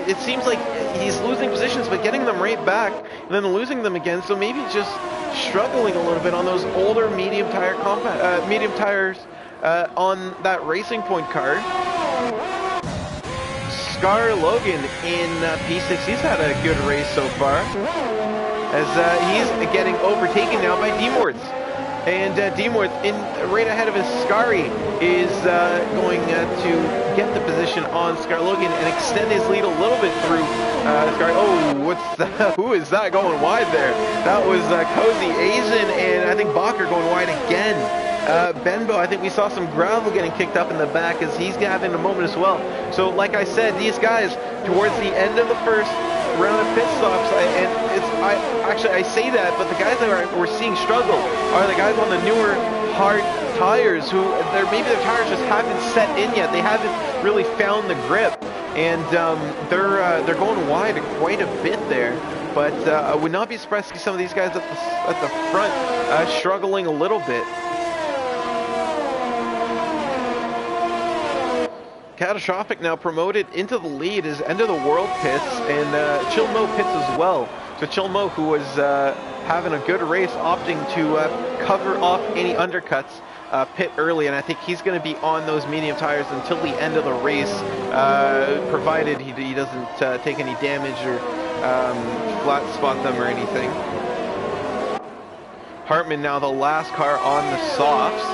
it seems like he's losing positions but getting them right back and then losing them again, so maybe just struggling a little bit on those older medium tires on that Racing Point car. Scar Logan in P6, he's had a good race so far as he's getting overtaken now by D-Morse. And D-Morse in right ahead of his Scary is going to get the position on Scar Logan and extend his lead a little bit through Scary. Oh, what's that? Who is that going wide there? That was Cozy Asian, and I think Bacher going wide again. Benbow, I think we saw some gravel getting kicked up in the back as he's having a moment as well. So like I said, these guys towards the end of the first round of pit stops, I say that, but the guys that we're seeing struggle are the guys on the newer hard tires who maybe their tires just haven't set in yet. They haven't really found the grip, and they're going wide quite a bit there. But I would not be surprised to see some of these guys at the front struggling a little bit. Catastrophic now promoted into the lead is end of the world pits, and Chill Mo pits as well. So Chill Mo, who was having a good race, opting to cover off any undercuts, pit early, and I think he's going to be on those medium tires until the end of the race, provided he doesn't take any damage or flat spot them or anything. Hartman now the last car on the softs.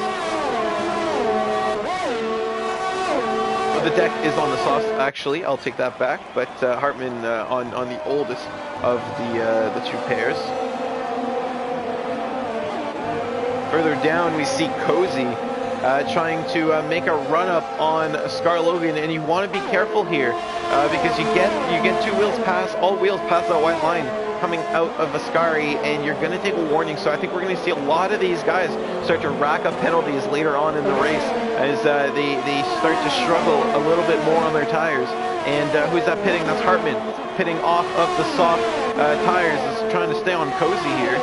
The deck is on the softs, actually. I'll take that back. But Hartman on the oldest of the two pairs. Further down, we see Cozy trying to make a run up on Scar Logan, and you want to be careful here because you get two wheels past, all wheels past that white line coming out of Ascari, and you're going to take a warning. So I think we're going to see a lot of these guys start to rack up penalties later on in the race as they start to struggle a little bit more on their tires. And who's that pitting? That's Hartman pitting off of the soft tires, is trying to stay on Cozy here.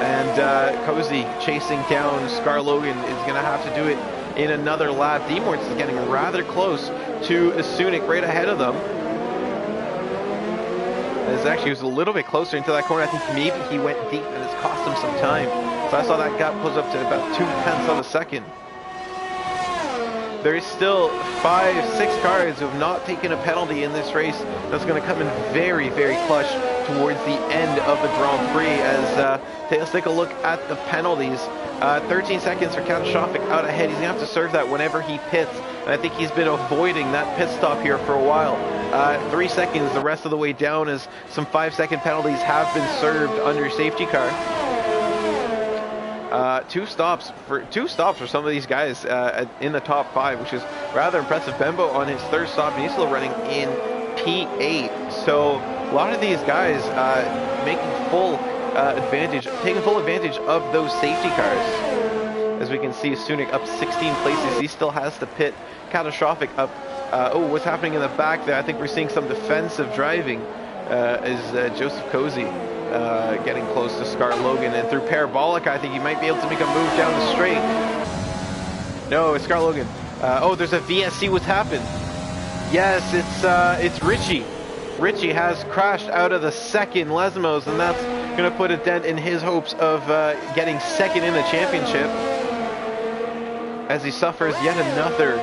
And Cozy chasing down Scar Logan is going to have to do it in another lap. D-Morse is getting rather close to Asunic right ahead of them. As actually was a little bit closer into that corner. I think maybe he went deep and it's cost him some time. So I saw that gap close up to about 0.2 of a second. There's still 5-6 cars who have not taken a penalty in this race. That's going to come in very, very clutch towards the end of the Grand Prix as let's take a look at the penalties. 13 seconds for Catastrophic out ahead. He's going to have to serve that whenever he pits. And I think he's been avoiding that pit stop here for a while. 3 seconds the rest of the way down as some 5-second penalties have been served under safety car. Two stops for some of these guys in the top 5, which is rather impressive. Bembo on his 3rd stop, and he's still running in P8. So a lot of these guys taking full advantage of those safety cars. As we can see, Sunik up 16 places. He still has to pit. Catastrophic up. Oh, what's happening in the back there? I think we're seeing some defensive driving as Joseph Cozy getting close to Scar Logan, and through Parabolic, I think he might be able to make a move down the straight. No, it's Scar Logan. Oh, there's a VSC. What's happened? Yes, it's Richie. Richie has crashed out of the 2nd Lesmos, and that's going to put a dent in his hopes of getting 2nd in the championship, as he suffers yet another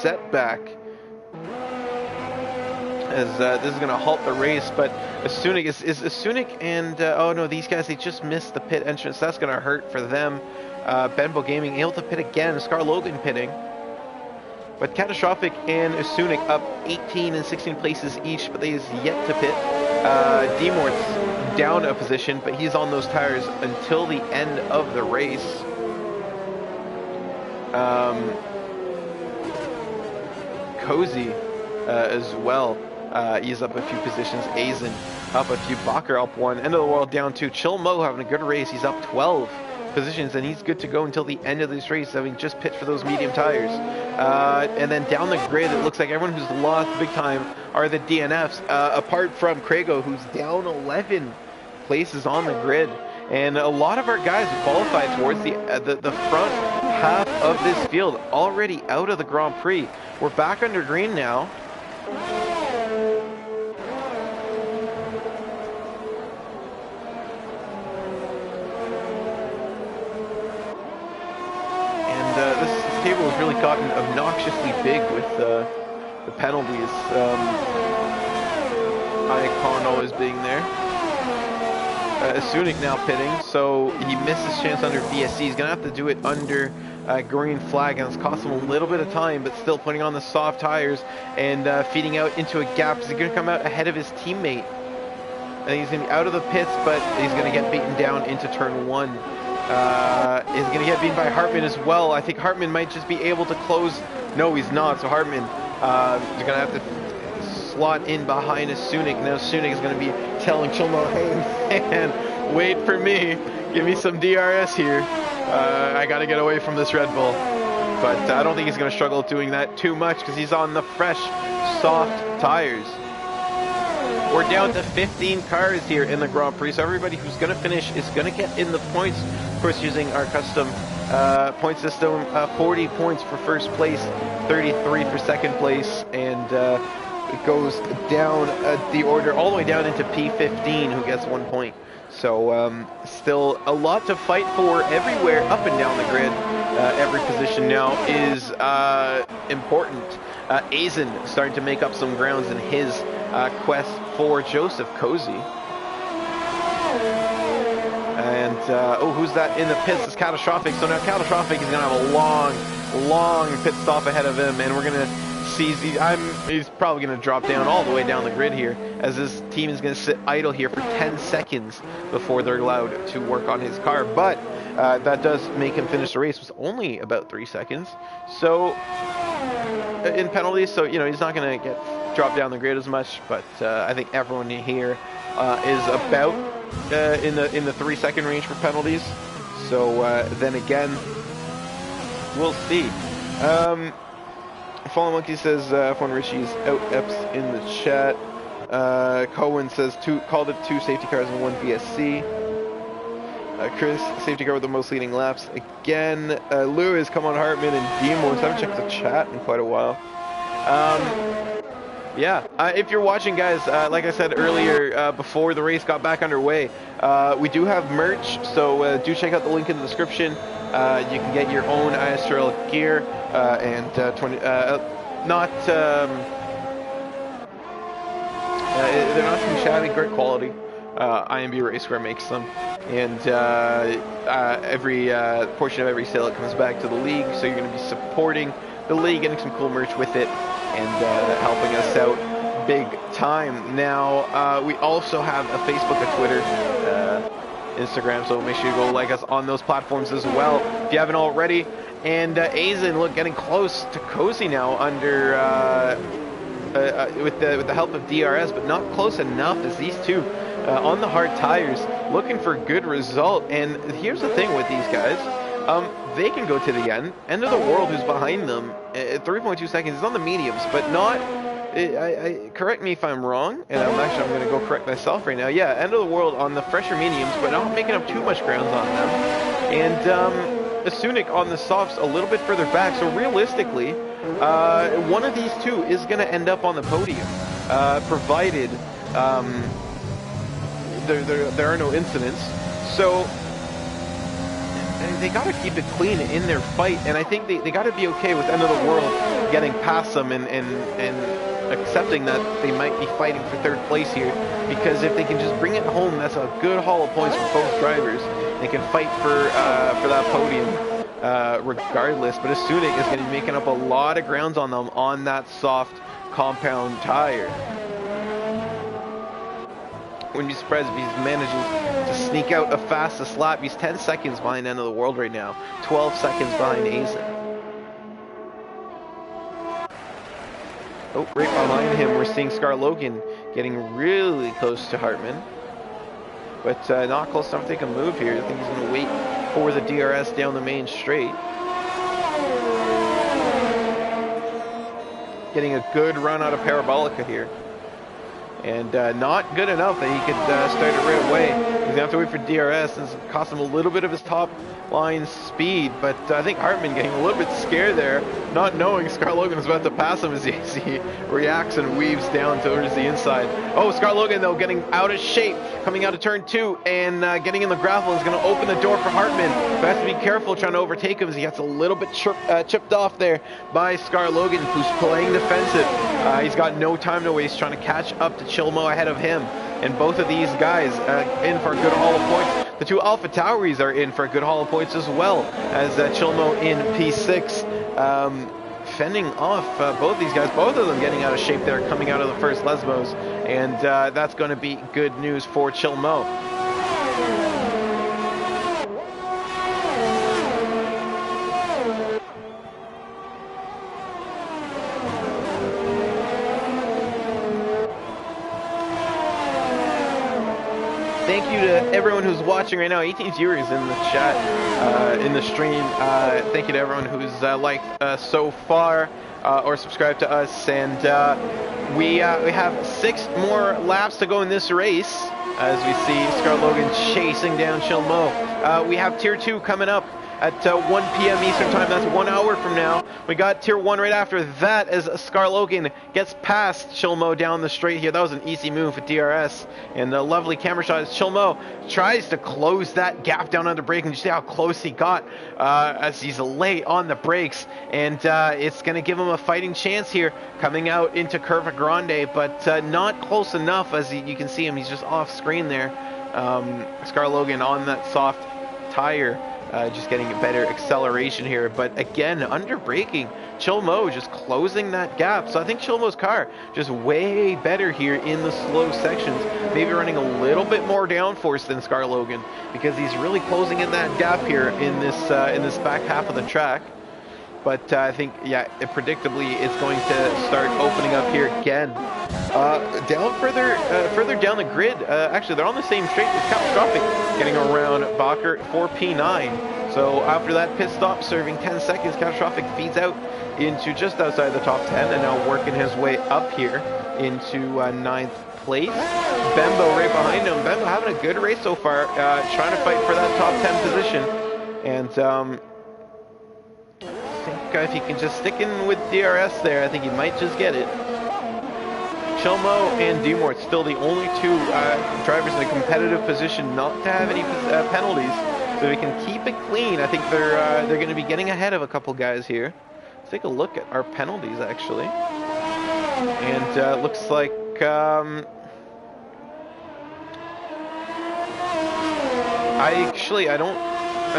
setback. As this is going to halt the race, but Sunik is Sunik and oh no, these guys, they just missed the pit entrance. That's going to hurt for them. Benbow Gaming able to pit again. Scar Logan pitting, but Catastrophic and Sunik up 18 and 16 places each, but they is yet to pit. Demort's down a position, but he's on those tires until the end of the race. Cozy as well. He's up a few positions. Azen up a few. Bacher up 1. End of the world down 2. Chill Mo having a good race. He's up 12 positions, and he's good to go until the end of this race, having just pit for those medium tires. And then down the grid, it looks like everyone who's lost big time are the DNFs, apart from Crago, who's down 11 places on the grid. And a lot of our guys who qualified towards the front half of this field already out of the Grand Prix. We're back under green now. This table has really gotten obnoxiously big with the penalties. Icon always being there. Sunik now pitting, so he missed his chance under VSC. He's going to have to do it under green flag, and it's cost him a little bit of time, but still putting on the soft tires and feeding out into a gap. Is he going to come out ahead of his teammate? I think he's going to be out of the pits, but he's going to get beaten down into turn 1. Is going to get beaten by Hartman as well. I think Hartman might just be able to close. No, he's not. So Hartman, you're going to have to slot in behind a Sunik. Now Sunik is going to be telling Chilmo, hey man, wait for me. Give me some DRS here. I got to get away from this Red Bull. But I don't think he's going to struggle doing that too much because he's on the fresh, soft tires. We're down to 15 cars here in the Grand Prix, so everybody who's going to finish is going to get in the points. Of course, using our custom point system, 40 points for first place, 33 for second place, and it goes down the order all the way down into P15, who gets 1 point. So still a lot to fight for everywhere up and down the grid. Every position now is important. Azen starting to make up some grounds in his quest for Joseph Cozy. And oh, who's that in the pits? It's Catastrophic. So now Catastrophic is going to have a long pit stop ahead of him, and we're going to see he's probably going to drop down all the way down the grid here, as this team is going to sit idle here for 10 seconds before they're allowed to work on his car. But that does make him finish the race with only about 3 seconds. So in penalties, so you know he's not going to get dropped down the grid as much. But I think everyone here is about in the 3 second range for penalties. So then again, we'll see. Fallen Monkey says F1 Richie's out eps in the chat. Cohen says called it 2 safety cars and 1 VSC. Chris, safety car with the most leading laps again. Lewis, come on, Hartman and Demons. I haven't checked the chat in quite a while. Yeah, if you're watching, guys, like I said earlier, before the race got back underway, we do have merch, so do check out the link in the description. You can get your own ISRL gear, and they're not too shabby, great quality. IMB Racewear makes them, and every portion of every sale, it comes back to the league, so you're going to be supporting the league, getting some cool merch with it, and helping us out big time. Now, we also have a Facebook, a Twitter, Instagram, so make sure you go like us on those platforms as well if you haven't already. And Aizen, look, getting close to Cozy now under with the help of DRS, but not close enough as these two on the hard tires, looking for a good result. And here's the thing with these guys. They can go to the end of the world, who's behind them at 3.2 seconds. Is on the mediums, but not. Correct me if I'm wrong, and I'm going to go correct myself right now. Yeah, end of the world on the fresher mediums, but not making up too much grounds on them. And Sunik on the softs a little bit further back. So realistically, one of these two is going to end up on the podium, provided there are no incidents. So they got to keep it clean in their fight, and I think they got to be okay with end of the world getting past them and accepting that they might be fighting for third place here, because if they can just bring it home, that's a good haul of points for both drivers. They can fight for that podium regardless, but Sunik is going to be making up a lot of grounds on them on that soft compound tire. Wouldn't be surprised if he manages to sneak out a fastest lap. He's 10 seconds behind end of the world right now, 12 seconds behind Aizen. Oh, right behind him, we're seeing Scar Logan getting really close to Hartman, but not close enough to take a move here. I think he's going to wait for the DRS down the main straight. Getting a good run out of Parabolica here. And not good enough that he could start it right away. He's going to have to wait for DRS, and it's cost him a little bit of his top line speed. But I think Hartman getting a little bit scared there, not knowing Scar Logan was about to pass him as he reacts and weaves down towards the inside. Oh, Scar Logan, though, getting out of shape, coming out of turn 2, and getting in the gravel is going to open the door for Hartman. But has to be careful trying to overtake him as he gets a little bit chipped off there by Scar Logan, who's playing defensive. He's got no time to waste trying to catch up to Chilmo ahead of him. And both of these guys in for a good haul of points. The two Alpha Tauris are in for a good haul of points as well, as Chilmo in P6, fending off both these guys, both of them getting out of shape there, coming out of the first Lesbos, and that's going to be good news for Chilmo. Thank you to everyone who's watching right now. 18 viewers in the chat, in the stream. Thank you to everyone who's liked so far or subscribed to us. And we have 6 more laps to go in this race as we see Scar Logan chasing down Chilmo. We have Tier 2 coming up at 1 p.m. Eastern Time. That's 1 hour from now. We got Tier 1 right after that as Scar Logan gets past Chilmo down the straight here. That was an easy move with DRS. And a lovely camera shot as Chilmo tries to close that gap down on the brake. And you see how close he got as he's late on the brakes. And it's going to give him a fighting chance here coming out into Curva Grande. But not close enough, as you can see him. He's just off screen there. Scar Logan on that soft tire. Just getting a better acceleration here, but again, under braking, Chilmo just closing that gap. So I think Chilmo's car just way better here in the slow sections, maybe running a little bit more downforce than Scar Logan, because he's really closing in that gap here in this back half of the track. But I think, yeah, predictably, it's going to start opening up here again. Down further down the grid, actually, they're on the same straight with Catastrophic getting around Bacher for P9. So after that pit stop, serving 10 seconds, Catastrophic feeds out into just outside the top 10, and now working his way up here into 9th place. Bembo right behind him. Bembo having a good race so far, trying to fight for that top 10 position. And I think if he can just stick in with DRS there, I think he might just get it. Chelmo and Demort still the only two drivers in a competitive position not to have any penalties, so we can keep it clean. I think they're going to be getting ahead of a couple guys here. Let's take a look at our penalties actually, and looks like I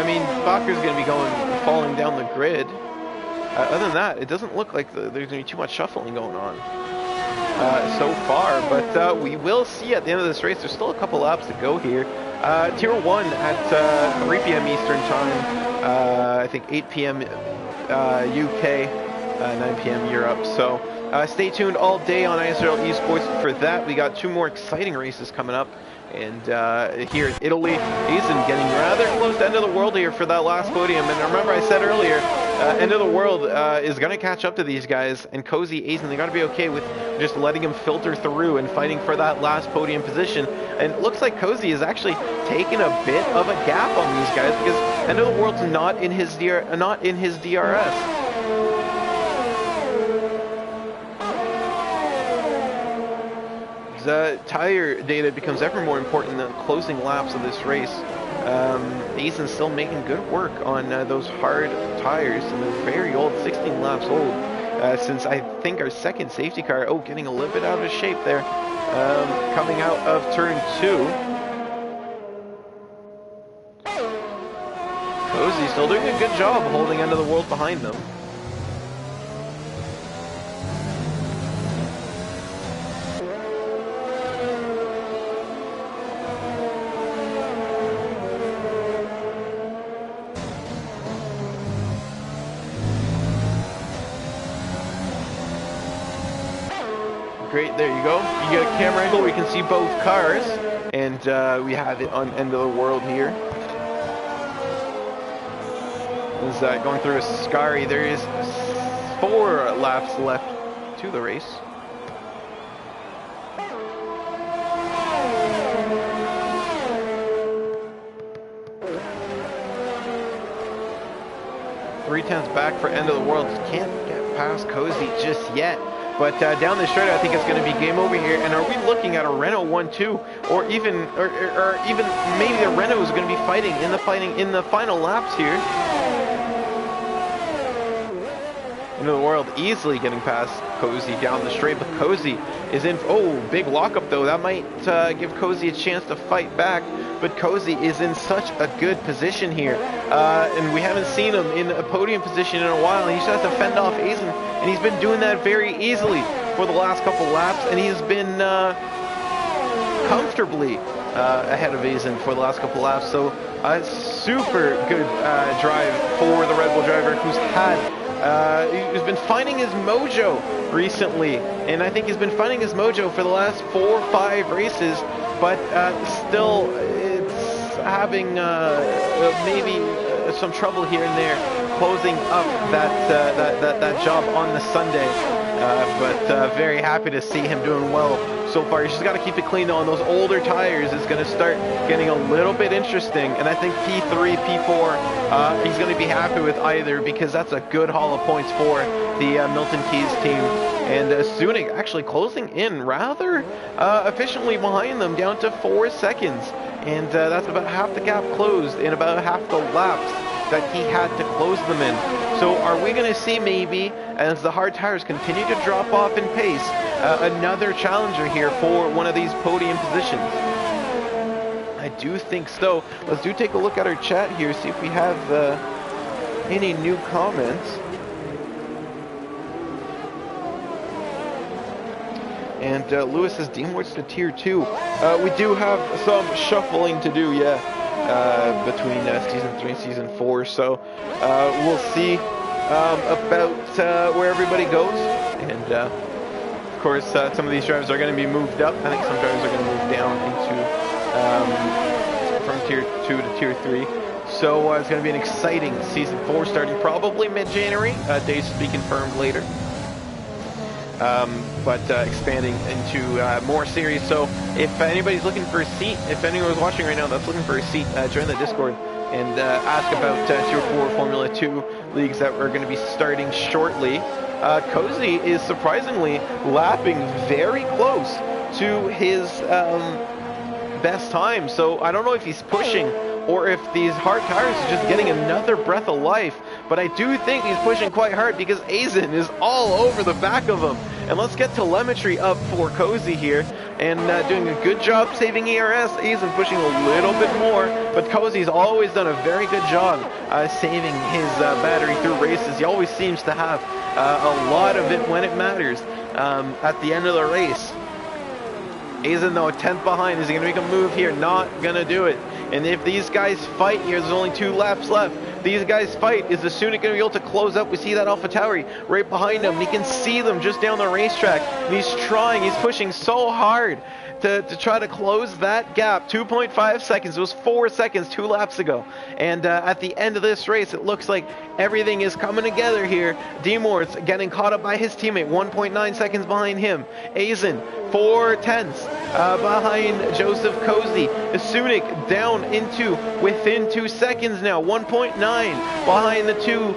mean, Bakker's going to be falling down the grid. Other than that, it doesn't look like there's going to be too much shuffling going on so far, but we will see at the end of this race. There's still a couple laps to go here. Tier 1 at 3 p.m. Eastern Time, I think 8 p.m. UK, 9 p.m. Europe. So stay tuned all day on ISRL Esports for that. We got 2 more exciting races coming up. And here in Italy, Aizen getting rather close to End of the World here for that last podium. And remember I said earlier, End of the World is going to catch up to these guys. And Cozy, Aizen, they got to be okay with just letting him filter through and fighting for that last podium position. And it looks like Cozy is actually taking a bit of a gap on these guys because End of the World's not in his DRS. Tire data becomes ever more important in the closing laps of this race. Aizen's still making good work on those hard tires, and they're very old, 16 laps old, since I think our second safety car, getting a little bit out of shape there, coming out of turn 2. Cozy still doing a good job holding End of the World behind them. Great, there you go. You get a camera angle where you can see both cars, and we have it on End of the World here. Is going through Ascari. There is 4 laps left to the race. Three tenths back for End of the World. Can't get past Cozy just yet. But down the straight, I think it's going to be game over here. And are we looking at a Renault 1-2, or even maybe the Renault is going to be fighting in the final laps here? End of the World easily getting past Cozy down the straight, but Cozy is in. Oh, big lockup though. That might give Cozy a chance to fight back. But Cozy is in such a good position here, and we haven't seen him in a podium position in a while. He just has to fend off Aizen, and he's been doing that very easily for the last couple laps, and he's been comfortably ahead of Aizen for the last couple laps. So a super good drive for the Red Bull driver, who's been finding his mojo recently, and I think he's been finding his mojo for the last 4 or 5 races, but still it's having maybe some trouble here and there closing up that job on the Sunday, but very happy to see him doing well so far. He's just got to keep it clean though. On those older tires is going to start getting a little bit interesting, and I think P3, P4, he's going to be happy with either, because that's a good haul of points for the Milton Keynes team. And Sunik actually closing in rather efficiently behind them, down to 4 seconds, and that's about half the gap closed in about half the laps that he had to close them in. So are we going to see, maybe, as the hard tires continue to drop off in pace, another challenger here for one of these podium positions? I do think so. Let's take a look at our chat here, see if we have any new comments. And Lewis says Deanworth's to tier 2. We do have some shuffling to do, between season 3 and season 4. So we'll see about where everybody goes. And of course, some of these drivers are going to be moved up. I think some drivers are going to move down into from tier 2 to tier 3. So it's going to be an exciting season 4 starting probably mid-January. Dates to be confirmed later. But expanding into more series. So if anybody's looking for a seat, if anyone was watching right now that's looking for a seat, join the Discord and ask about Tier 4 Formula 2 leagues that are going to be starting shortly. Cozy is surprisingly lapping very close to his best time. So I don't know if he's pushing or if these hard tires are just getting another breath of life. But I do think he's pushing quite hard because Aizen is all over the back of him. And let's get telemetry up for Cozy here. And doing a good job saving ERS. Aizen pushing a little bit more. But Cozy's always done a very good job saving his battery through races. He always seems to have a lot of it when it matters at the end of the race. Aizen though, 10th behind. Is he going to make a move here? Not going to do it. And if these guys fight here, there's only 2 laps left. These guys fight. Is the Sunic going to be able to close up? We see that AlphaTauri right behind him. He can see them just down the racetrack. And he's trying. He's pushing so hard to try to close that gap. 2.5 seconds. It was 4 seconds 2 laps ago. And at the end of this race, it looks like everything is coming together here. D-Mort's getting caught up by his teammate. 1.9 seconds behind him. Aizen, 4/10 behind Joseph Cozy. Sunic down into within 2 seconds now. 1.9 behind the 2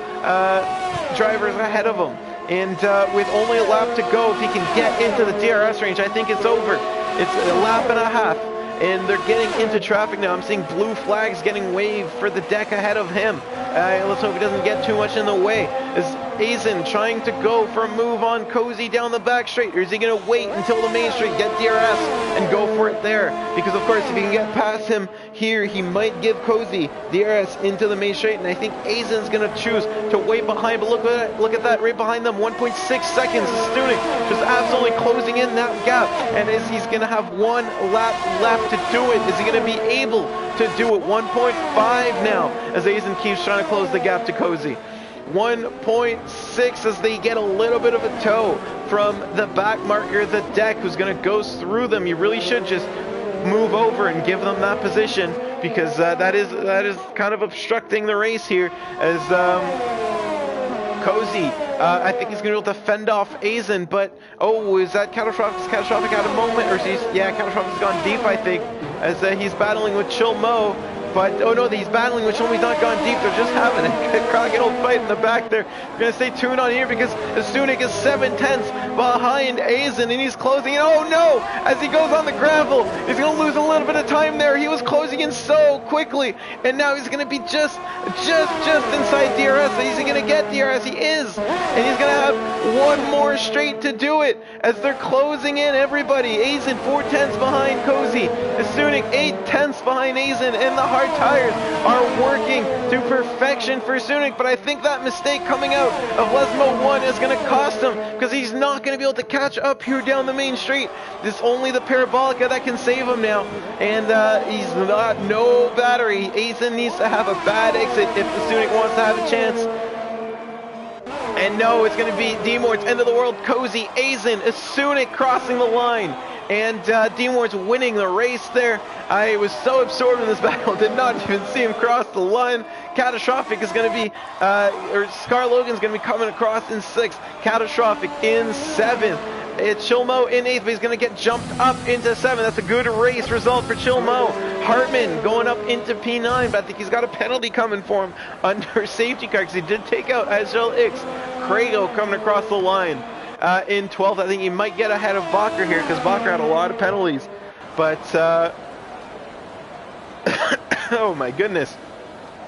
drivers ahead of him. And with only a lap to go, if he can get into the DRS range, I think it's over. It's a lap and a half, and they're getting into traffic now. I'm seeing blue flags getting waved for the deck ahead of him. Let's hope he doesn't get too much in the way. Is Aizen trying to go for a move on Cozy down the back straight, or is he going to wait until the main straight, get DRS, and go for it there? Because of course, if he can get past him here, he might give Cozy DRS into the main straight, and I think Aizen's going to choose to wait behind. But look at that, right behind them, 1.6 seconds. Stuning just absolutely closing in that gap, and is he's going to have 1 lap left to do it? Is he going to be able to do it? 1.5 now, as Aizen keeps trying to close the gap to Cozy. 1.6 as they get a little bit of a tow from the back marker, the deck, who's going to go through them. You really should just move over and give them that position, because that is kind of obstructing the race here, as Cozy, I think he's going to be able to fend off Aizen, but oh, is that Catastrophic at a moment, or is Catastrophic has gone deep, I think, as he's battling with Chill Mo. But, oh no, he's battling with Shomi's not gone deep. They're just having a cracking old fight in the back there. We're going to stay tuned on here because Sunic is 7/10 behind Aizen, and he's closing in. Oh no! As he goes on the gravel, he's going to lose a little bit of time there. He was closing in so quickly, and now he's going to be just inside DRS. Is he going to get DRS? He is! And he's going to have 1 more straight to do it as they're closing in everybody. Aizen 4/10 behind Cozy. Sunic 8/10 behind Aizen, and the hard tires are working to perfection for Sunic, but I think that mistake coming out of Lesmo 1 is going to cost him, because he's not going to be able to catch up here down the main street. It's only the Parabolica that can save him now, and he's not no battery. Aizen needs to have a bad exit if the Sunic wants to have a chance. And no, it's going to be D-Mort's end of the world. Cozy, Aizen, Sunic crossing the line. And D-Mort's winning the race there. I was so absorbed in this battle, did not even see him cross the line. Catastrophic is going to be, or Scar Logan's going to be coming across in 6th. Catastrophic in 7th. It's Chilmo in 8th, but he's going to get jumped up into 7th. That's a good race result for Chilmo. Hartman going up into P9, but I think he's got a penalty coming for him under safety car, because he did take out ISRL X. Krago coming across the line. In 12th, I think he might get ahead of Bacher here, because Bacher had a lot of penalties. But, oh my goodness.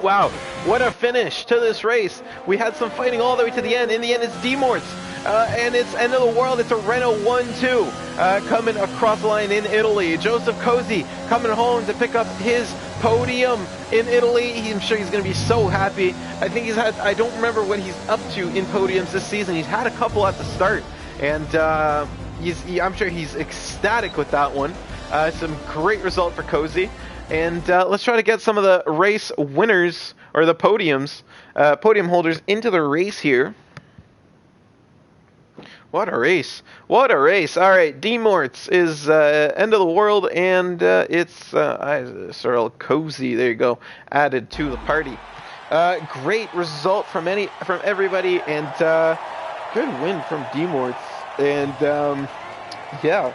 Wow, what a finish to this race. We had some fighting all the way to the end. In the end, it's D-Mort's. And it's end of the world. It's a Renault 1-2 coming across the line in Italy. Joseph Cozy coming home to pick up his podium in Italy. I'm sure he's going to be so happy. I think he's had, I don't remember what he's up to in podiums this season. He's had a couple at the start, and I'm sure he's ecstatic with that one. Some great result for Cozy. And let's try to get some of the race winners, or the podiums, podium holders into the race here. What a race. What a race. All right, D-Mort's is end of the world, and it's ISRL Cozy, there you go, added to the party. Great result from everybody, and good win from D-Mort's. And yeah.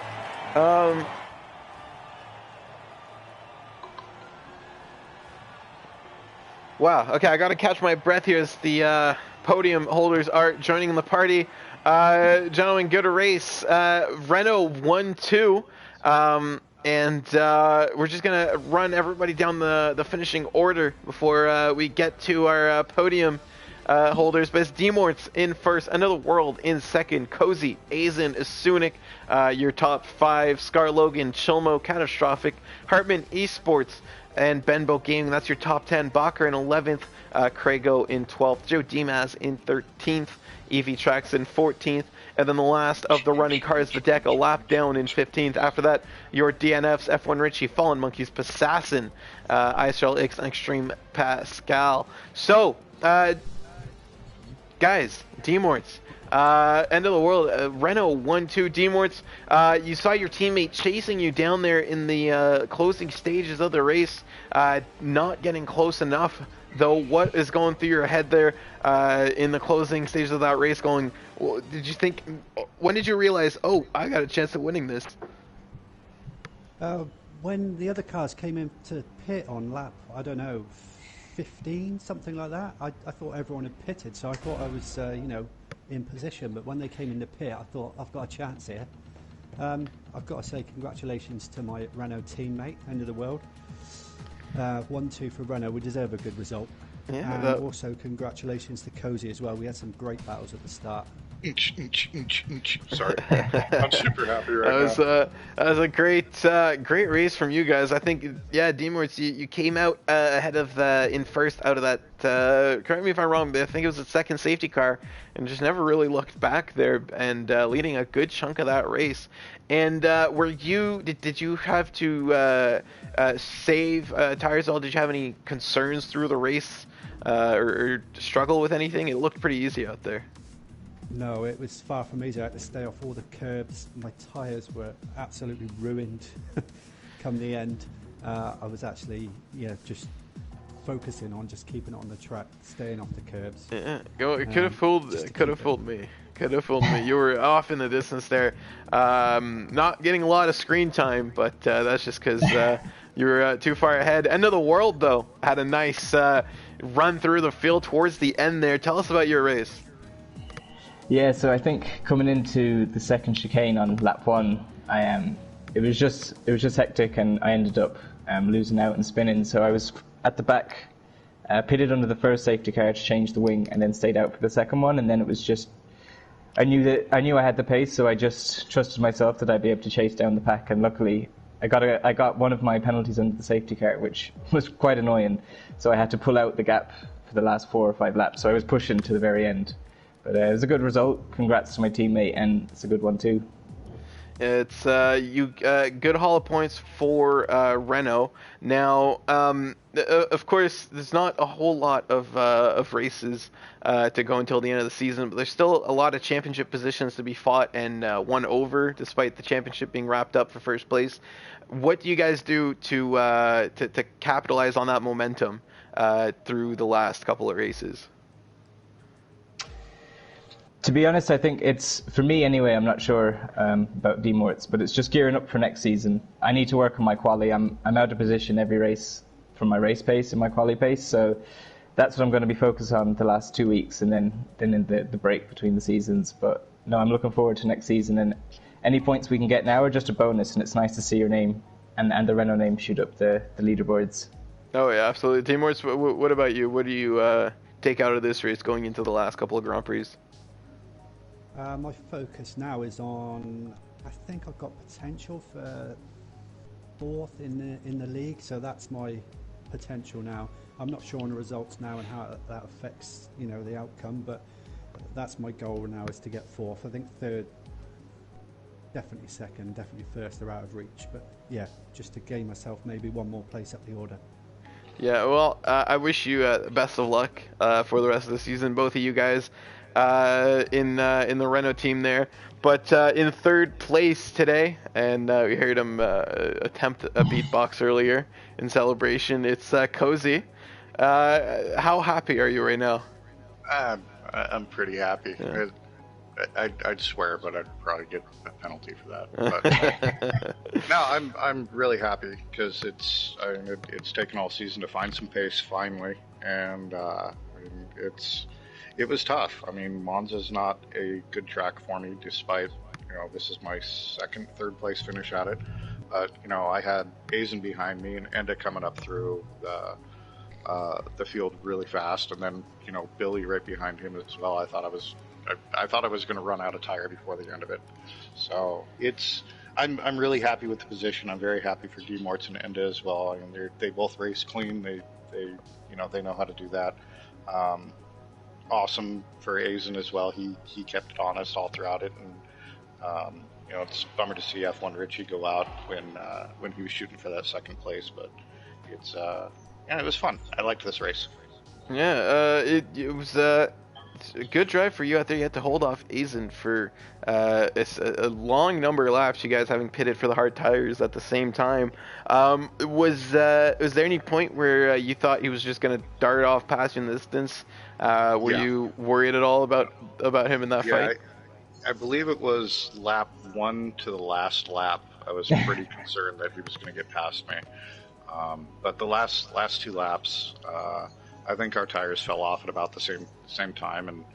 Wow. Okay, I got to catch my breath here as the podium holders are joining the party. Gentlemen, good race. Renault 1-2. And we're just going to run everybody down the finishing order before we get to our podium holders. But it's Demorts in first, Another World in second, Cozy, Azen, Asunik, your top 5, Scar Logan, Chilmo, Catastrophic, Hartman Esports, and Benbow Gaming. That's your top 10. Bacher in 11th, Craigo in 12th, Joe Dimas in 13th, EV Tracks in 14th, and then the last of the running cars, the deck, a lap down in 15th. After that, your DNFs, F1 Richie, Fallen Monkeys, Passassin, ISRL X, and Extreme Pascal. So, guys, Demorts, end of the world, Renault 1-2. Demorts, you saw your teammate chasing you down there in the closing stages of the race, not getting close enough, though. What is going through your head there in the closing stages of that race? Did you think, when did you realize, oh, I got a chance at winning this? When the other cars came into pit on lap, I don't know, 15, something like that, I thought everyone had pitted, so I thought I was, in position. But when they came in the pit, I thought, I've got a chance here. I've got to say congratulations to my Renault teammate, End of the World. 1-2 for Renault. We deserve a good result. Yeah, and also congratulations to Cozy as well. We had some great battles at the start. Sorry, I'm super happy right now. That was a great race from you guys. I think, yeah, Demorts, you came out ahead of in first out of that. Correct me if I'm wrong, but I think it was the second safety car, and just never really looked back there, and leading a good chunk of that race. And did you have to save tires at all? Did you have any concerns through the race, or struggle with anything? It looked pretty easy out there. No, it was far from easy. I had to stay off all the curbs. My tyres were absolutely ruined come the end. I was actually, just focusing on just keeping it on the track, staying off the curbs. Yeah, it could have fooled me. Could have fooled me. You were off in the distance there. Not getting a lot of screen time, but that's just because you were too far ahead. End of the World, though, had a nice run through the field towards the end there. Tell us about your race. Yeah, so I think coming into the second chicane on lap 1, it was just hectic, and I ended up losing out and spinning. So I was at the back, pitted under the first safety car to change the wing, and then stayed out for the second one. And then it was just, I knew I had the pace, so I just trusted myself that I'd be able to chase down the pack. And luckily, I got one of my penalties under the safety car, which was quite annoying. So I had to pull out the gap for the last 4 or 5 laps. So I was pushing to the very end. But it was a good result. Congrats to my teammate, and it's a good one too. It's good haul of points for Renault. Now, of course, there's not a whole lot of races to go until the end of the season, but there's still a lot of championship positions to be fought and won over, despite the championship being wrapped up for first place. What do you guys do to capitalize on that momentum through the last couple of races? To be honest, I think it's, for me anyway, I'm not sure about Demorts, but it's just gearing up for next season. I need to work on my quali. I'm out of position every race from my race pace and my quali pace, so that's what I'm going to be focused on the last 2 weeks, and then in the break between the seasons. But no, I'm looking forward to next season, and any points we can get now are just a bonus, and it's nice to see your name and the Renault name shoot up the leaderboards. Oh yeah, absolutely. Demorts, what about you? What do you take out of this race going into the last couple of Grand Prix? My focus now is on, I think I've got potential for 4th in the league, so that's my potential now. I'm not sure on the results now and how that affects the outcome, but that's my goal now, is to get 4th. I think 3rd, definitely 2nd, definitely 1st are out of reach, but yeah, just to gain myself maybe one more place up the order. Yeah, well, I wish you best of luck for the rest of the season, both of you guys. In the Renault team there, but in 3rd place today, and we heard him attempt a beatbox earlier in celebration. It's Cozy. How happy are you right now? I'm pretty happy. Yeah. I'd swear, but I'd probably get a penalty for that. But no, I'm really happy because it's taken all season to find some pace finally, and it was tough. I mean, Monza's not a good track for me, despite this is my third place finish at it. But I had Azen behind me and Enda coming up through the field really fast, and then Billy right behind him as well. I thought I was going to run out of tire before the end of it. So I'm really happy with the position. I'm very happy for D Morts and Enda as well. I mean, they both race clean. They know how to do that. Awesome for Azen as well. He kept it honest all throughout it, and it's a bummer to see F1 Richie go out when he was shooting for that second place, but it was fun. I liked this race. Yeah, it was a good drive for you out there. You had to hold off Azen for a long number of laps, you guys having pitted for the hard tires at the same time. Was there any point where you thought he was just going to dart off past you in the distance? Were you worried at all about him in that fight? I believe it was lap 1 to the last lap. I was pretty concerned that he was going to get past me. But the last 2 laps, I think our tires fell off at about the same time, and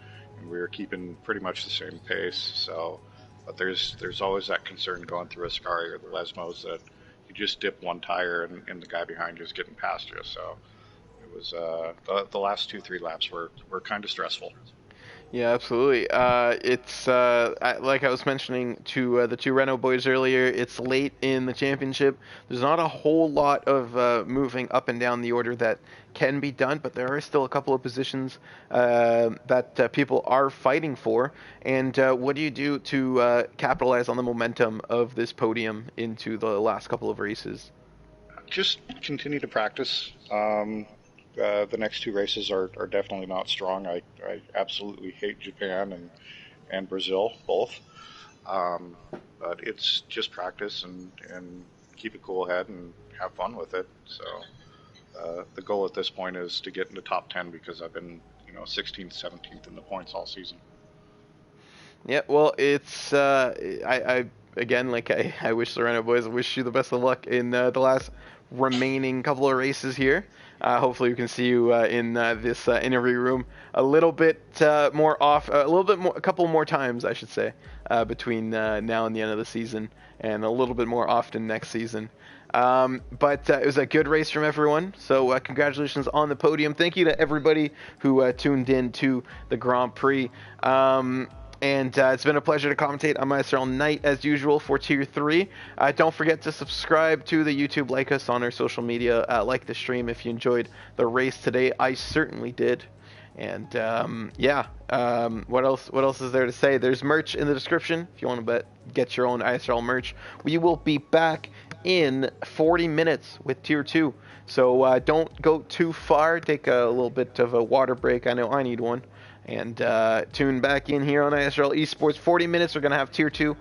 we were keeping pretty much the same pace. So, but there's always that concern going through a Ascari or the Lesmos that you just dip one tire and the guy behind you is getting past you. So it was the last 2-3 laps were kind of stressful. Yeah, absolutely. It's like I was mentioning to the two Renault boys earlier, it's late in the championship. There's not a whole lot of moving up and down the order that can be done, but there are still a couple of positions that people are fighting for. And what do you do to capitalize on the momentum of this podium into the last couple of races? Just continue to practice. The next 2 races are definitely not strong. I absolutely hate Japan and Brazil both. But it's just practice and keep a cool head and have fun with it. So the goal at this point is to get into top 10 because I've been 16th, 17th in the points all season. Yeah, well, it's I again, like I wish the Renault boys, I wish you the best of luck in the last remaining couple of races here. Hopefully we can see you in this interview room a little bit more a couple more times, I should say, between now and the end of the season, and a little bit more often next season. But it was a good race from everyone, so congratulations on the podium. Thank you to everybody who tuned in to the Grand Prix. And it's been a pleasure to commentate on ISRL Night as usual for Tier 3. Don't forget to subscribe to the YouTube, like us on our social media, like the stream if you enjoyed the race today. I certainly did. And what else is there to say? There's merch in the description if you want to get your own ISRL merch. We will be back in 40 minutes with Tier 2. So don't go too far. Take a little bit of a water break. I know I need one. And tune back in here on ISRL Esports. 40 minutes, we're going to have Tier 2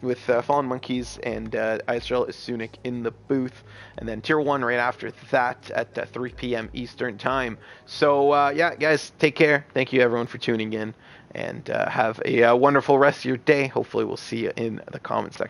with Fallen Monkeys and ISRL Isunik in the booth. And then Tier 1 right after that at 3 p.m. Eastern Time. So, guys, take care. Thank you, everyone, for tuning in. And have a wonderful rest of your day. Hopefully, we'll see you in the comments section.